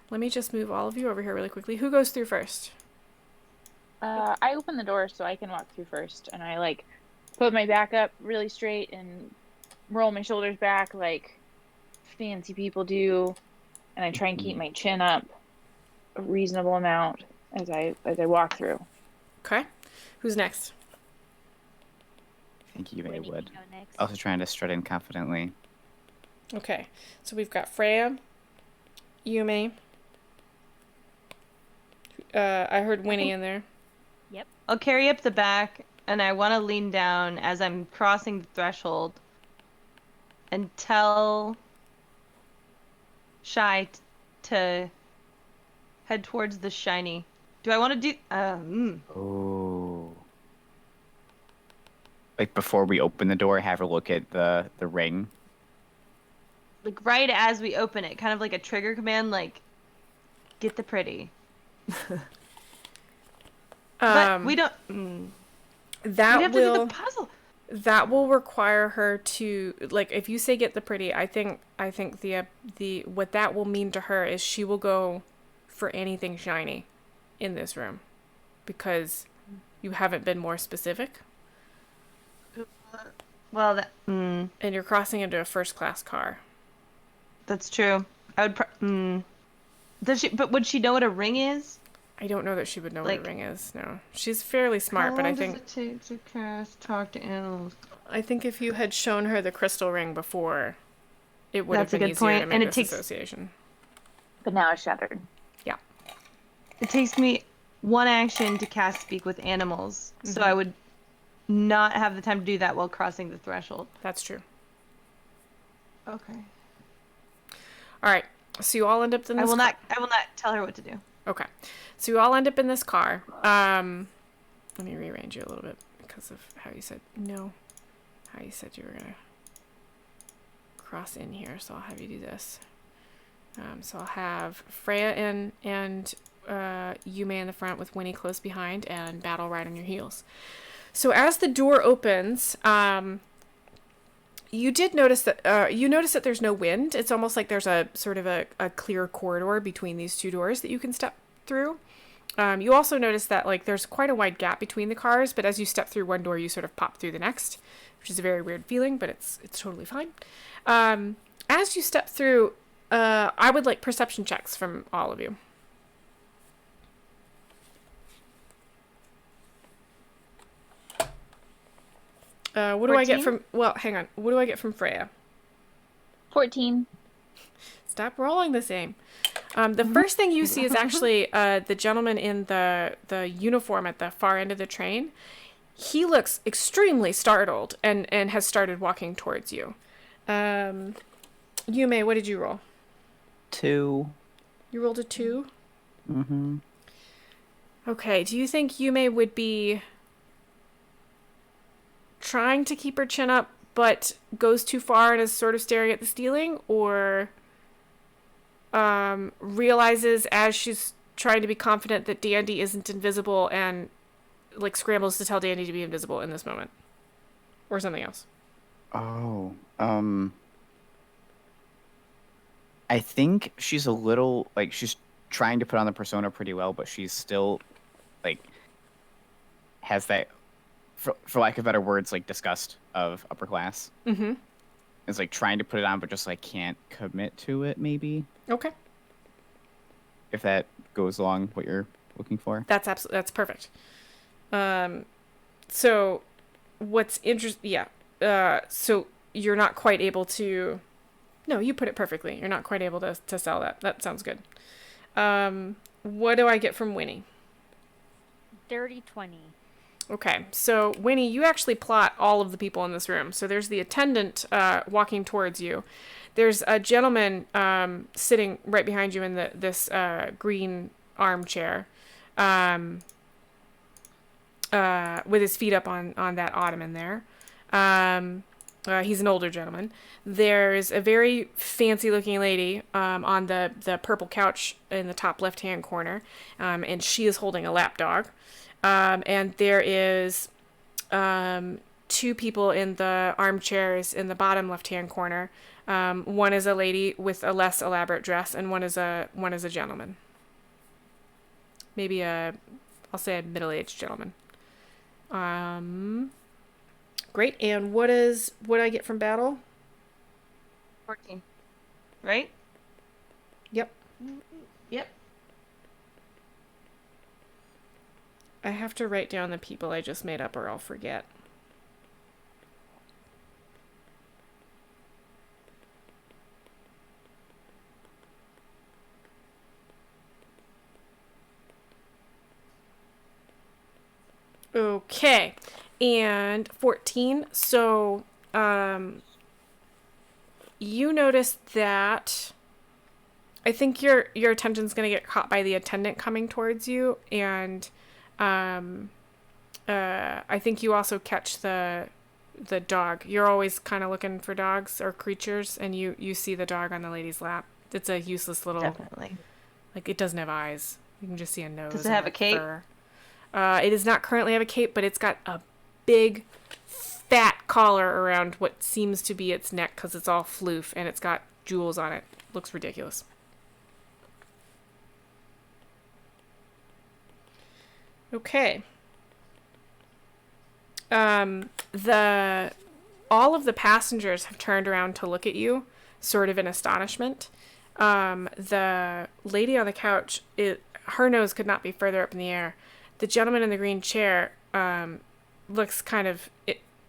Let me just move all of you over here really quickly. Who goes through first? I open the door so I can walk through first, and I like put my back up really straight and roll my shoulders back like fancy people do, and I try and keep my chin up a reasonable amount as I walk through. Okay. Who's next? I think you may Winnie would. can go next. Also trying to strut in confidently. Okay. So we've got Freya, Yume. I heard Winnie in there. I'll carry up the back, and I want to lean down as I'm crossing the threshold and tell Shy to head towards the shiny. Do I want to do... Oh. Like before we open the door, have her look at the ring. Like right as we open it, kind of like a trigger command, like, get the pretty. But we don't... That We'd have to do will the puzzle. that will require her to, like, if you say get the pretty, I think the what that will mean to her is she will go for anything shiny in this room, because you haven't been more specific, Well, and you're crossing into a first class car. that's true. I would... Does she... But would she know what a ring is? I don't know that she would know what Like- a ring is. No, she's fairly smart, but I think How long does it take to cast Talk to Animals? if you had shown her the crystal ring before, it would That's a have been good easier point, to make and it this takes- association. But now it's shattered. It takes me one action to cast Speak with Animals, so Mhm. I would not have the time to do that while crossing the threshold. That's true. Okay. All right, so you all end up in this. I will not tell her what to do. Okay. So you all end up in this car. Let me rearrange you a little bit because of how you said no. How you said you were gonna cross in here. So I'll have you do this. So I'll have Freya and Yume in the front with Winnie close behind, and Battle right on your heels. So as the door opens, you did notice that there's no wind. It's almost like there's a sort of a clear corridor between these two doors that you can step through. You also notice that like there's quite a wide gap between the cars, but as you step through one door, you sort of pop through the next, which is a very weird feeling, but it's totally fine. As you step through, I would like perception checks from all of you. What do I get 14? from? Well, hang on. What do I get from Freya? 14. Stop rolling the same. The first thing you see is actually the gentleman in the uniform at the far end of the train. He looks extremely startled and has started walking towards you. Yume, what did you roll? 2. You rolled a 2? Mm-hmm. Okay, do you think Yume would be trying to keep her chin up but goes too far and is sort of staring at the ceiling, or realizes as she's trying to be confident that Dandy isn't invisible and like scrambles to tell Dandy to be invisible in this moment, or something else? Oh. I think she's a little like she's trying to put on the persona pretty well, but she's still like has that, for lack of better words, like disgust of upper class. Mm-hmm. It's like trying to put it on, but just like can't commit to it. Maybe Okay. if that goes along what you're looking for. That's perfect. So what's interesting? Yeah. So you're not quite able to. No, you put it perfectly. You're not quite able to sell that. That sounds good. What do I get from Winnie? Dirty 20. Okay, so Winnie, you actually plot all of the people in this room. So there's the attendant walking towards you. There's a gentleman sitting right behind you in this green armchair, with his feet up on that ottoman there. He's an older gentleman. There's a very fancy-looking lady on the purple couch in the top left-hand corner, and she is holding a lapdog. And there is 2 people in the armchairs in the bottom left-hand corner. One is a lady with a less elaborate dress, and one is a gentleman. Maybe I'll say a middle-aged gentleman. Great. And what I get from battle? 14. Right? Yep. Yep. I have to write down the people I just made up or I'll forget. Okay. And 14. So, you notice that I think your attention's going to get caught by the attendant coming towards you, and I think you also catch the dog. You're always kind of looking for dogs or creatures, and you see the dog on the lady's lap. It's a useless little, Definitely. like, it doesn't have eyes. You can just see a nose. Does it and have a cape? fur. It does not currently have a cape, but it's got a big, fat collar around what seems to be its neck because it's all floof, and it's got jewels on it. Looks ridiculous. Okay. All of the passengers have turned around to look at you, sort of in astonishment. The lady on the couch, her nose could not be further up in the air. The gentleman in the green chair looks kind of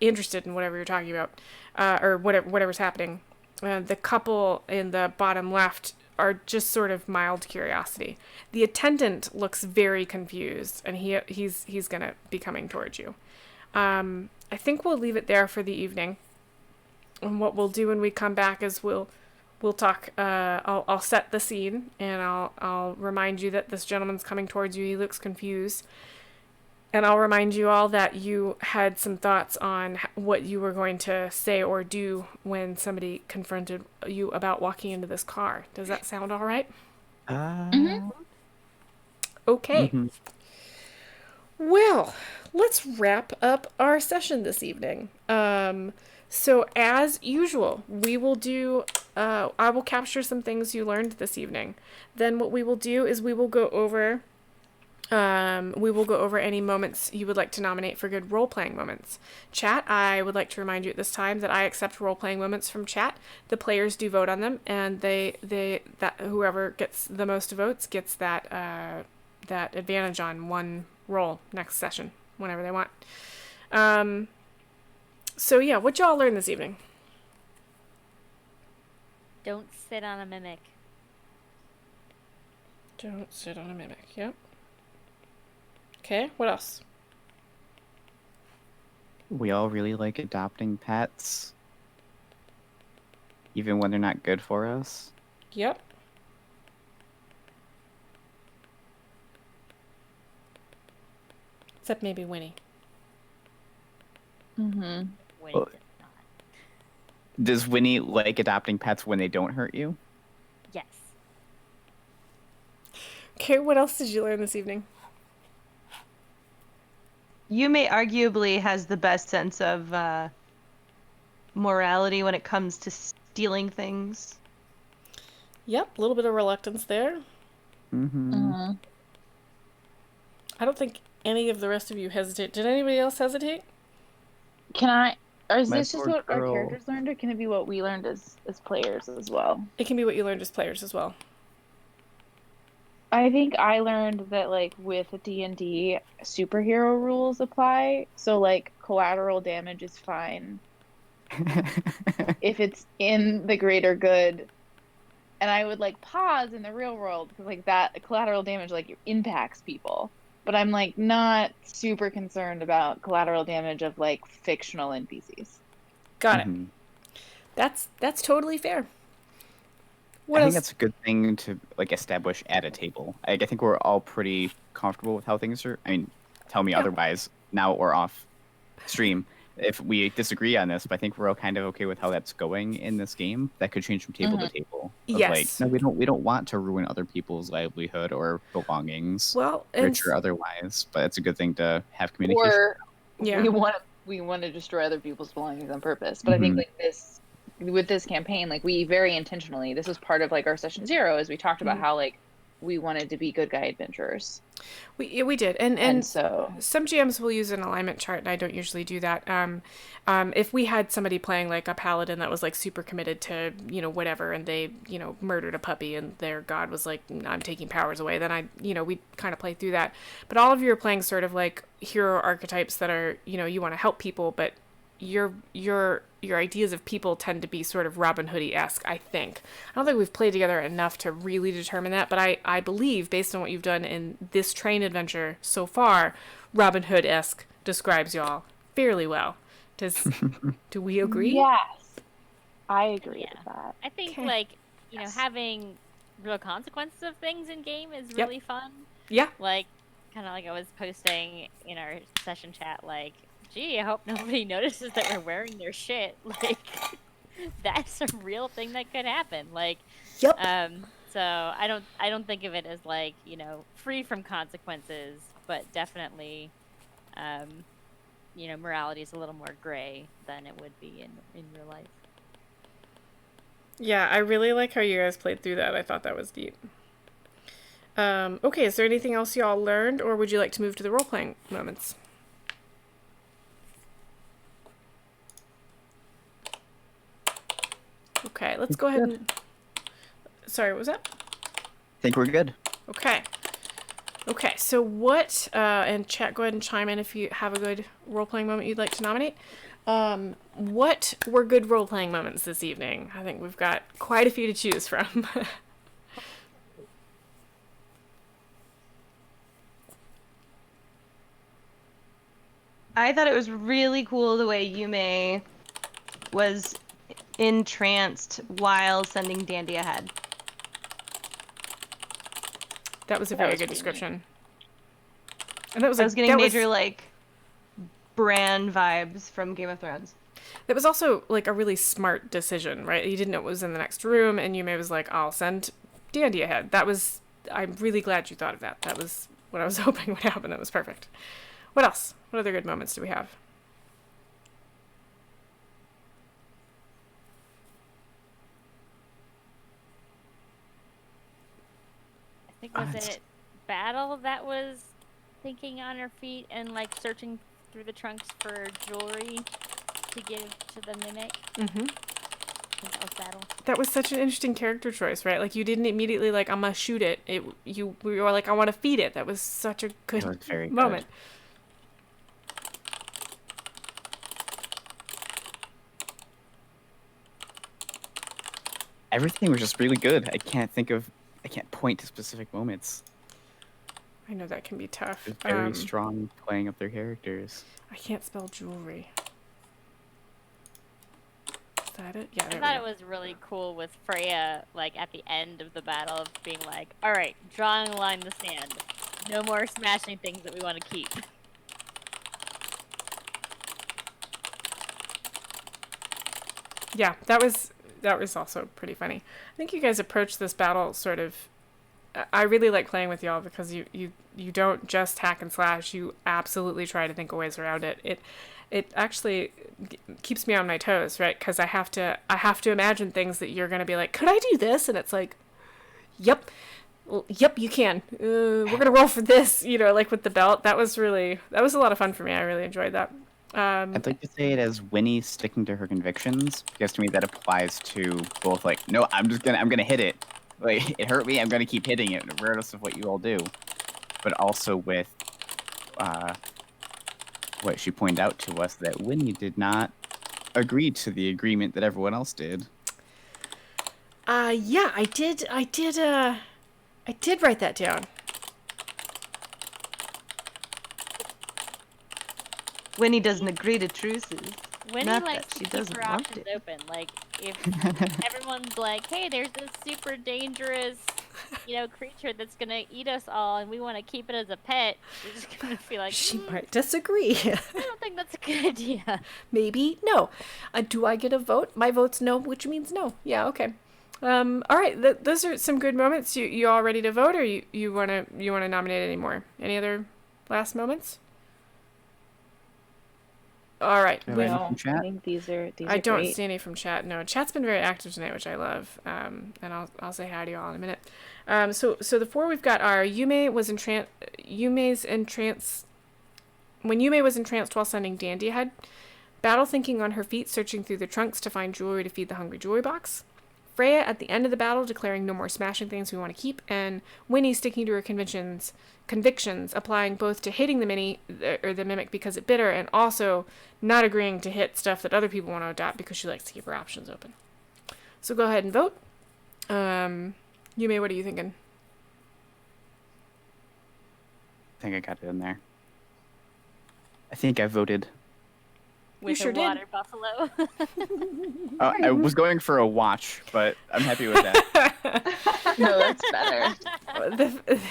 interested in whatever you're talking about, or whatever's happening. The couple in the bottom left are just sort of mild curiosity. The attendant looks very confused, and he's gonna be coming towards you. I think we'll leave it there for the evening. And what we'll do when we come back is we'll talk. I'll set the scene, and I'll remind you that this gentleman's coming towards you. He looks confused. And I'll remind you all that you had some thoughts on what you were going to say or do when somebody confronted you about walking into this car. Does that sound all right? Okay. Mm-hmm. Well, let's wrap up our session this evening. So as usual, we will do, I will capture some things you learned this evening. Then what we will do is we will go over any moments you would like to nominate for good role-playing moments. Chat, I would like to remind you at this time that I accept role-playing moments from chat. The players do vote on them, and that whoever gets the most votes gets that advantage on one roll next session, whenever they want. So yeah, what y'all learn this evening? Don't sit on a mimic. Don't sit on a mimic. Yep. Okay, what else? We all really like adopting pets, even when they're not good for us. Yep. Except maybe Winnie. Mm-hmm. Wait, Oh. Does Winnie like adopting pets when they don't hurt you? yes. Okay, what else did you learn this evening? Yume arguably has the best sense of morality when it comes to stealing things. Yep, a little bit of reluctance there. Mm-hmm. I don't think any of the rest of you hesitate. Did anybody else hesitate? Can I? Or is My this just poor what our girl. characters learned, or can it be what we learned as players as well? It can be what you learned as players as well. I think I learned that like with D&D, superhero rules apply. So like collateral damage is fine if it's in the greater good. And I would like pause in the real world because like that collateral damage like impacts people. But I'm like not super concerned about collateral damage of like fictional NPCs. Got it. Mhm. That's totally fair. I What think else? that's a good thing to like establish at a table. I think we're all pretty comfortable with how things are. I mean, tell me Yeah. otherwise now or off stream if we disagree on this, but I think we're all kind of okay with how that's going in this game. That could change from table to table. Of Yes. Like, no, we don't want to ruin other people's livelihood or belongings, Well, and rich or otherwise. But it's a good thing to have communication. Or yeah. we want to destroy other people's belongings on purpose. But I think Mhm. like this with this campaign, like we very intentionally, this was part of like our session 0 as we talked about how like we wanted to be good guy adventurers. we did, and And so some GMs will use an alignment chart, and I don't usually do that. If we had somebody playing like a paladin that was like super committed to, you know, whatever, and they, you know, murdered a puppy and their god was like, I'm taking powers away, then we'd kind of play through that. But all of you are playing sort of like hero archetypes that are, you know, you want to help people, but your ideas of people tend to be sort of Robin Hood-esque, I think. I don't think we've played together enough to really determine that, but I believe, based on what you've done in this train adventure so far, Robin Hood-esque describes y'all fairly well. Do we agree? yes, I agree Yeah. with that. I think Okay. like, you know, Yes. having real consequences of things in game is Yep. really fun. Yeah. Like, kind of like I was posting in our session chat, like, gee, I hope nobody notices that we're wearing their shit. Like, that's a real thing that could happen. Like, Yep. so I don't think of it as like, you know, free from consequences, but definitely, you know, morality is a little more gray than it would be in real life. Yeah, I really like how you guys played through that. I thought that was deep. Okay, is there anything else y'all learned, or would you like to move to the role-playing moments? Okay, let's go ahead and... Sorry, what was that? I think we're good. Okay. Okay, so what, and chat, go ahead and chime in if you have a good role-playing moment you'd like to nominate. What were good role-playing moments this evening? I think we've got quite a few to choose from. I thought it was really cool the way Yume was entranced while sending Dandy ahead. That was a That very was good pretty description. And that was I was getting that major like Bran vibes from Game of Thrones. That was also like a really smart decision, right? You didn't know what was in the next room, and Yume was like, I'll send Dandy ahead. I'm really glad you thought of that. That was what I was hoping would happen. That was perfect. What else? What other good moments do we have? I think was it's- it Battle that was thinking on her feet and like searching through the trunks for jewelry to give to the mimic. Mm-hmm. I think that was Battle. That was such an interesting character choice, right? Like, you didn't immediately like, I'm gonna shoot it. We were like, I want to feed it. That was such a good That was very good. moment. Everything was just really good. I can't point to specific moments. I know that can be tough. They're very strong playing up their characters. I can't spell jewelry. Is that it? Yeah, I there thought we it go. was really cool with Freya, like at the end of the battle, of being like, "All right, drawing a line in the sand. No more smashing things that we want to keep." Yeah, that was also pretty funny. I think you guys approached this battle sort of. I really like playing with y'all because you don't just hack and slash. You absolutely try to think of ways around it. It actually keeps me on my toes, right? Because I have to imagine things that you're gonna be like, could I do this? And it's like, yep. Yep, you can. We're gonna roll for this, like with the belt. That was a lot of fun for me. I really enjoyed that. I'd like to say it as Winnie sticking to her convictions, because to me that applies to both, like, no, I'm gonna hit it. Like, it hurt me, I'm gonna keep hitting it, regardless of what you all do. But also with what she pointed out to us, that Winnie did not agree to the agreement that everyone else did. Yeah, I did write that down. Winnie doesn't agree to truces. Winnie Not likes that to she keep doesn't her want options to. open. Like, if everyone's like, hey, there's this super dangerous, creature that's gonna eat us all, and we want to keep it as a pet, you're just gonna be like, She might disagree. I don't think that's a good idea. Maybe no. Do I get a vote? My vote's no, which means no. Yeah, okay. All right. Those are some good moments. You all ready to vote, or you wanna nominate any more? Any other last moments? All right. Do we have any No, from chat? I think these are I don't great. see any from chat. No, chat's been very active tonight, which I love. And I'll say hi to you all in a minute. So the four we've got are Yume was Yume's entranced. When Yume was entranced while sending Dandy ahead, Battle thinking on her feet, searching through the trunks to find jewelry to feed the hungry jewelry box. Freya at the end of the battle declaring no more smashing things we want to keep, and Winnie sticking to her convictions, applying both to hitting the mimic because it bit her, and also not agreeing to hit stuff that other people want to adopt because she likes to keep her options open. So go ahead and vote. Yume, what are you thinking? I think I got it in there. I think I voted. With sure a did. water buffalo. I was going for a watch, but I'm happy with that. No, that's better.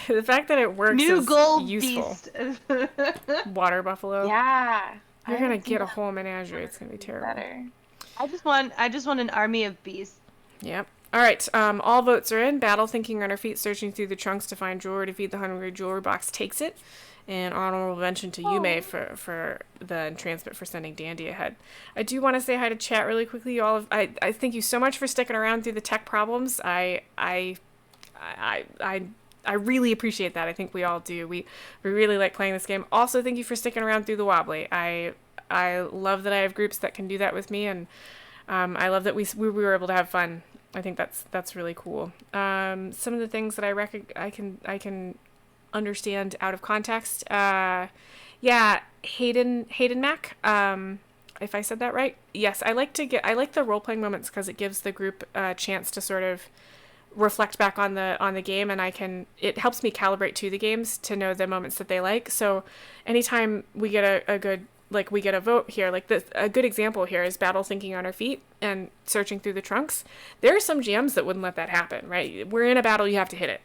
The fact that it works New is gold useful. beast. Water buffalo. Yeah. You're I gonna haven't seen get a that whole menagerie. It's gonna be terrible. better. I just want an army of beasts. Yep. All right. All votes are in. Battle thinking on her feet, searching through the trunks to find jewelry to feed the hungry jewelry box takes it. And honorable mention to Yume for the entrancement for sending Dandy ahead. I do want to say hi to chat really quickly. I thank you so much for sticking around through the tech problems. I really appreciate that. I think we all do. We really like playing this game. Also, thank you for sticking around through the wobbly. I love that I have groups that can do that with me, and I love that we were able to have fun. I think that's really cool. Some of the things that I can understand out of context. Yeah, Hayden Mac. If I said that right, yes. I like the role playing moments because it gives the group a chance to sort of reflect back on the game, and it helps me calibrate to the games to know the moments that they like. So anytime we get we get a vote here, like a good example here is Battle thinking on her feet and searching through the trunks. There are some GMs that wouldn't let that happen, right? We're in a battle, you have to hit it.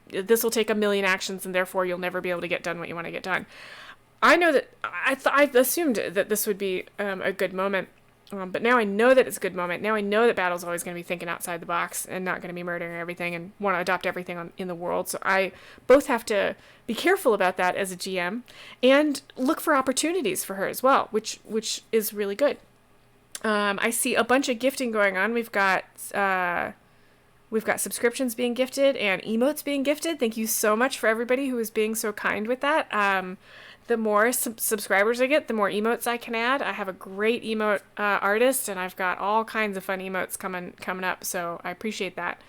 This will take a million actions, and therefore you'll never be able to get done what you want to get done. I know that I've assumed that this would be a good moment, but now I know that it's a good moment. Now I know that Battle's always going to be thinking outside the box and not going to be murdering everything and want to adopt everything in the world. So I both have to be careful about that as a GM and look for opportunities for her as well, which is really good. I see a bunch of gifting going on. We've got subscriptions being gifted and emotes being gifted. Thank you so much for everybody who is being so kind with that. The more subscribers I get, the more emotes I can add. I have a great emote artist, and I've got all kinds of fun emotes coming up, so I appreciate that.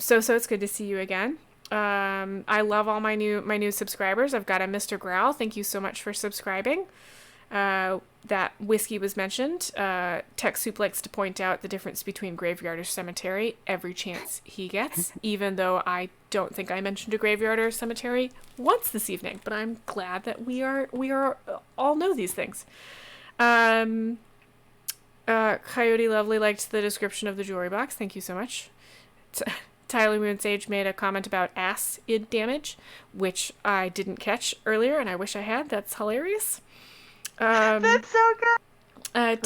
So it's good to see you again. I love all my new subscribers. I've got a Mr. Growl. Thank you so much for subscribing. That whiskey was mentioned. Tech Soup likes to point out the difference between graveyard or cemetery every chance he gets, even though I don't think I mentioned a graveyard or cemetery once this evening, but I'm glad that we are all know these things. Coyote Lovely liked the description of the jewelry box. Thank you so much. Tyler Moonsage made a comment about acid damage, which I didn't catch earlier, and I wish I had. That's hilarious. That's so good.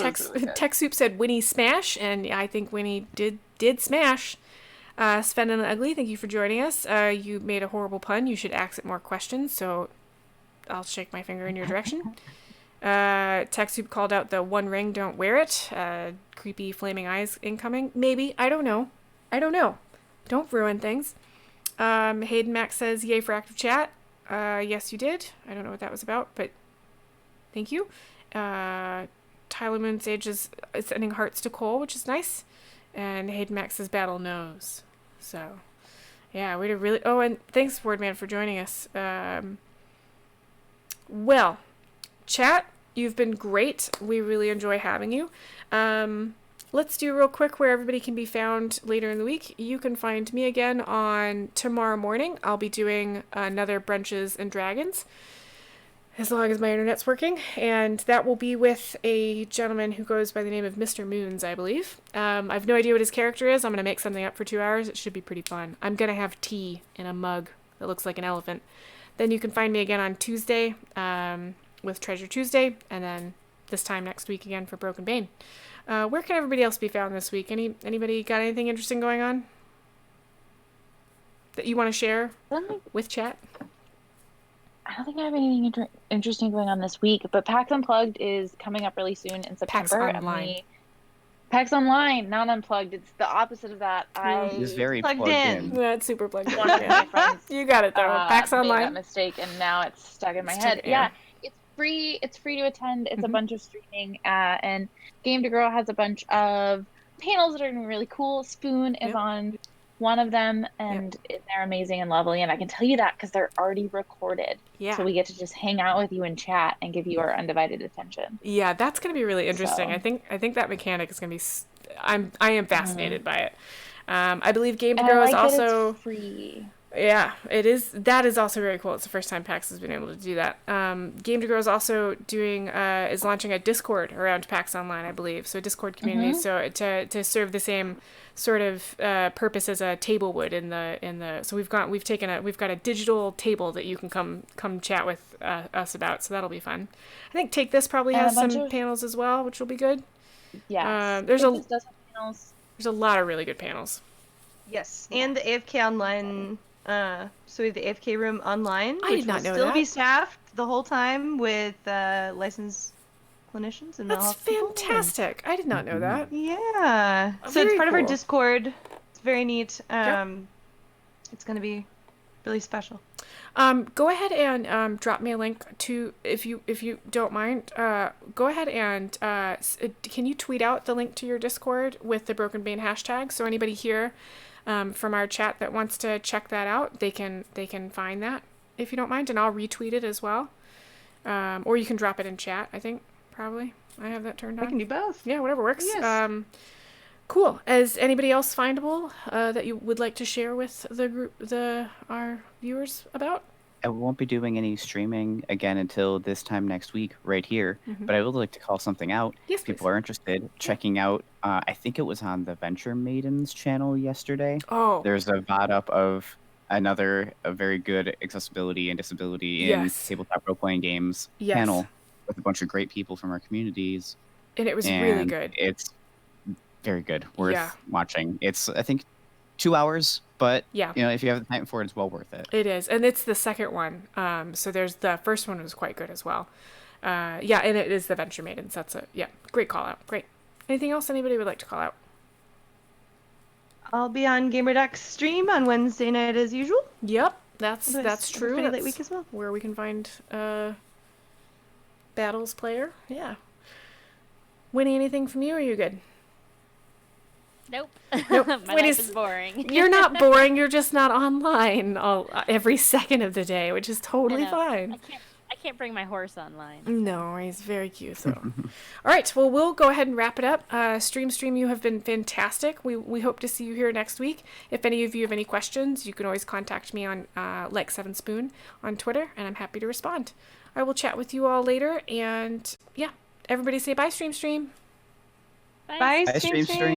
Tech Soup said Winnie smash, and I think Winnie did smash. Sven and the Ugly, thank you for joining us. You made a horrible pun. You should ask it more questions, so I'll shake my finger in your direction. Tech Soup called out the One Ring, don't wear it. Creepy flaming eyes incoming. Maybe. I don't know. Don't ruin things. Hayden Max says, yay for active chat. Yes, you did. I don't know what that was about, but thank you. Tyler Moon Sage is sending hearts to Cole, which is nice. And Hayden Max says, battle knows. So, yeah, we did really... Oh, and thanks, Wordman, for joining us. Well, chat, you've been great. We really enjoy having you. Let's do real quick where everybody can be found later in the week. You can find me again on tomorrow morning. I'll be doing another Brunches and Dragons, as long as my internet's working. And that will be with a gentleman who goes by the name of Mr. Moons, I believe. I have no idea what his character is. I'm going to make something up for 2 hours. It should be pretty fun. I'm going to have tea in a mug that looks like an elephant. Then you can find me again on Tuesday with Treasure Tuesday, and then this time next week again for Broken Bane. Where can everybody else be found this week? Anybody got anything interesting going on that you want to share with chat? I don't think I have anything interesting going on this week, but PAX Unplugged is coming up really soon in September. PAX Online. PAX Online, not Unplugged. It's the opposite of that. He's very Plugged plugged in. in. Yeah, it's super plugged in. One of my friends You got it though. PAX made that Online. mistake, and now it's stuck in my Stuck head. in. Yeah, it's free. It's free to attend. It's a Mhm. bunch of streaming, and Game to Grow has a bunch of panels that are gonna be really cool. Spoon is Yep. on one of them, and they're amazing and lovely. And I can tell you that because they're already recorded, Yeah. so we get to just hang out with you and chat and give you our undivided attention. Yeah, that's going to be really interesting. So- I think that mechanic is going to be I am fascinated by it. I believe Game to And I Grow is like that also it's free. yeah, it is. That is also very cool. It's the first time PAX has been able to do that. Game to Grow is also doing is launching a Discord around PAX Online, I believe. So a Discord community, so to serve the same sort of purpose as a table would in the. So we've got a digital table that you can come chat with us about. So that'll be fun. I think Take This probably And has a bunch some of- panels as well, which will be good. Yes. there's Take This does have panels. There's a lot of really good panels. Yes, and the AFK Online. So we have the AFK room online, I which did not will know still that. be staffed the whole time with licensed clinicians and mental That's health people. fantastic. I did not know that. Yeah. Oh, So it's very part of our cool. Discord. It's very neat. It's gonna be really special. Go ahead and drop me a link to if you don't mind. Go ahead and can you tweet out the link to your Discord with the Broken Bane hashtag so anybody here from our chat that wants to check that out, they can find that if you don't mind, and I'll retweet it as well. Or you can drop it in chat. I think probably I have that turned I on. can do both. Yeah, whatever works. Yes. Cool. Is anybody else findable that you would like to share with the group, our viewers about? I won't be doing any streaming again until this time next week, right here. But I would like to call something out. Yes, If people please. are interested, checking out. I think it was on the Venture Maidens channel yesterday. Oh, There's a VOD up of a very good accessibility and disability in Yes. tabletop role-playing games Yes. panel with a bunch of great people from our communities. and it was And really good. It's very good, worth Yeah. watching. It's, I think, 2 hours, but Yeah. if you have the time for it, it's well worth it. It is, and it's the second one. So there's the first one was quite good as well. Yeah, and it is the Venture Maidens. That's great call out. Great. Anything else anybody would like to call out? I'll be on GamerDuck's stream on Wednesday night as usual. Yep, that's Otherwise, true. pretty late That's week as well. where we can find Battles player. Yeah. Winnie, anything from you? Or are you good? Nope. Nope. My Winnie's- life is boring. You're not boring. You're just not online every second of the day, which is totally I know. fine. I can't bring my horse online. No, he's very cute. So, all right. Well, we'll go ahead and wrap it up. Stream, you have been fantastic. We hope to see you here next week. If any of you have any questions, you can always contact me on like 7spoon on Twitter, and I'm happy to respond. I will chat with you all later, and yeah, everybody say bye, stream. Bye, Bye, stream. stream.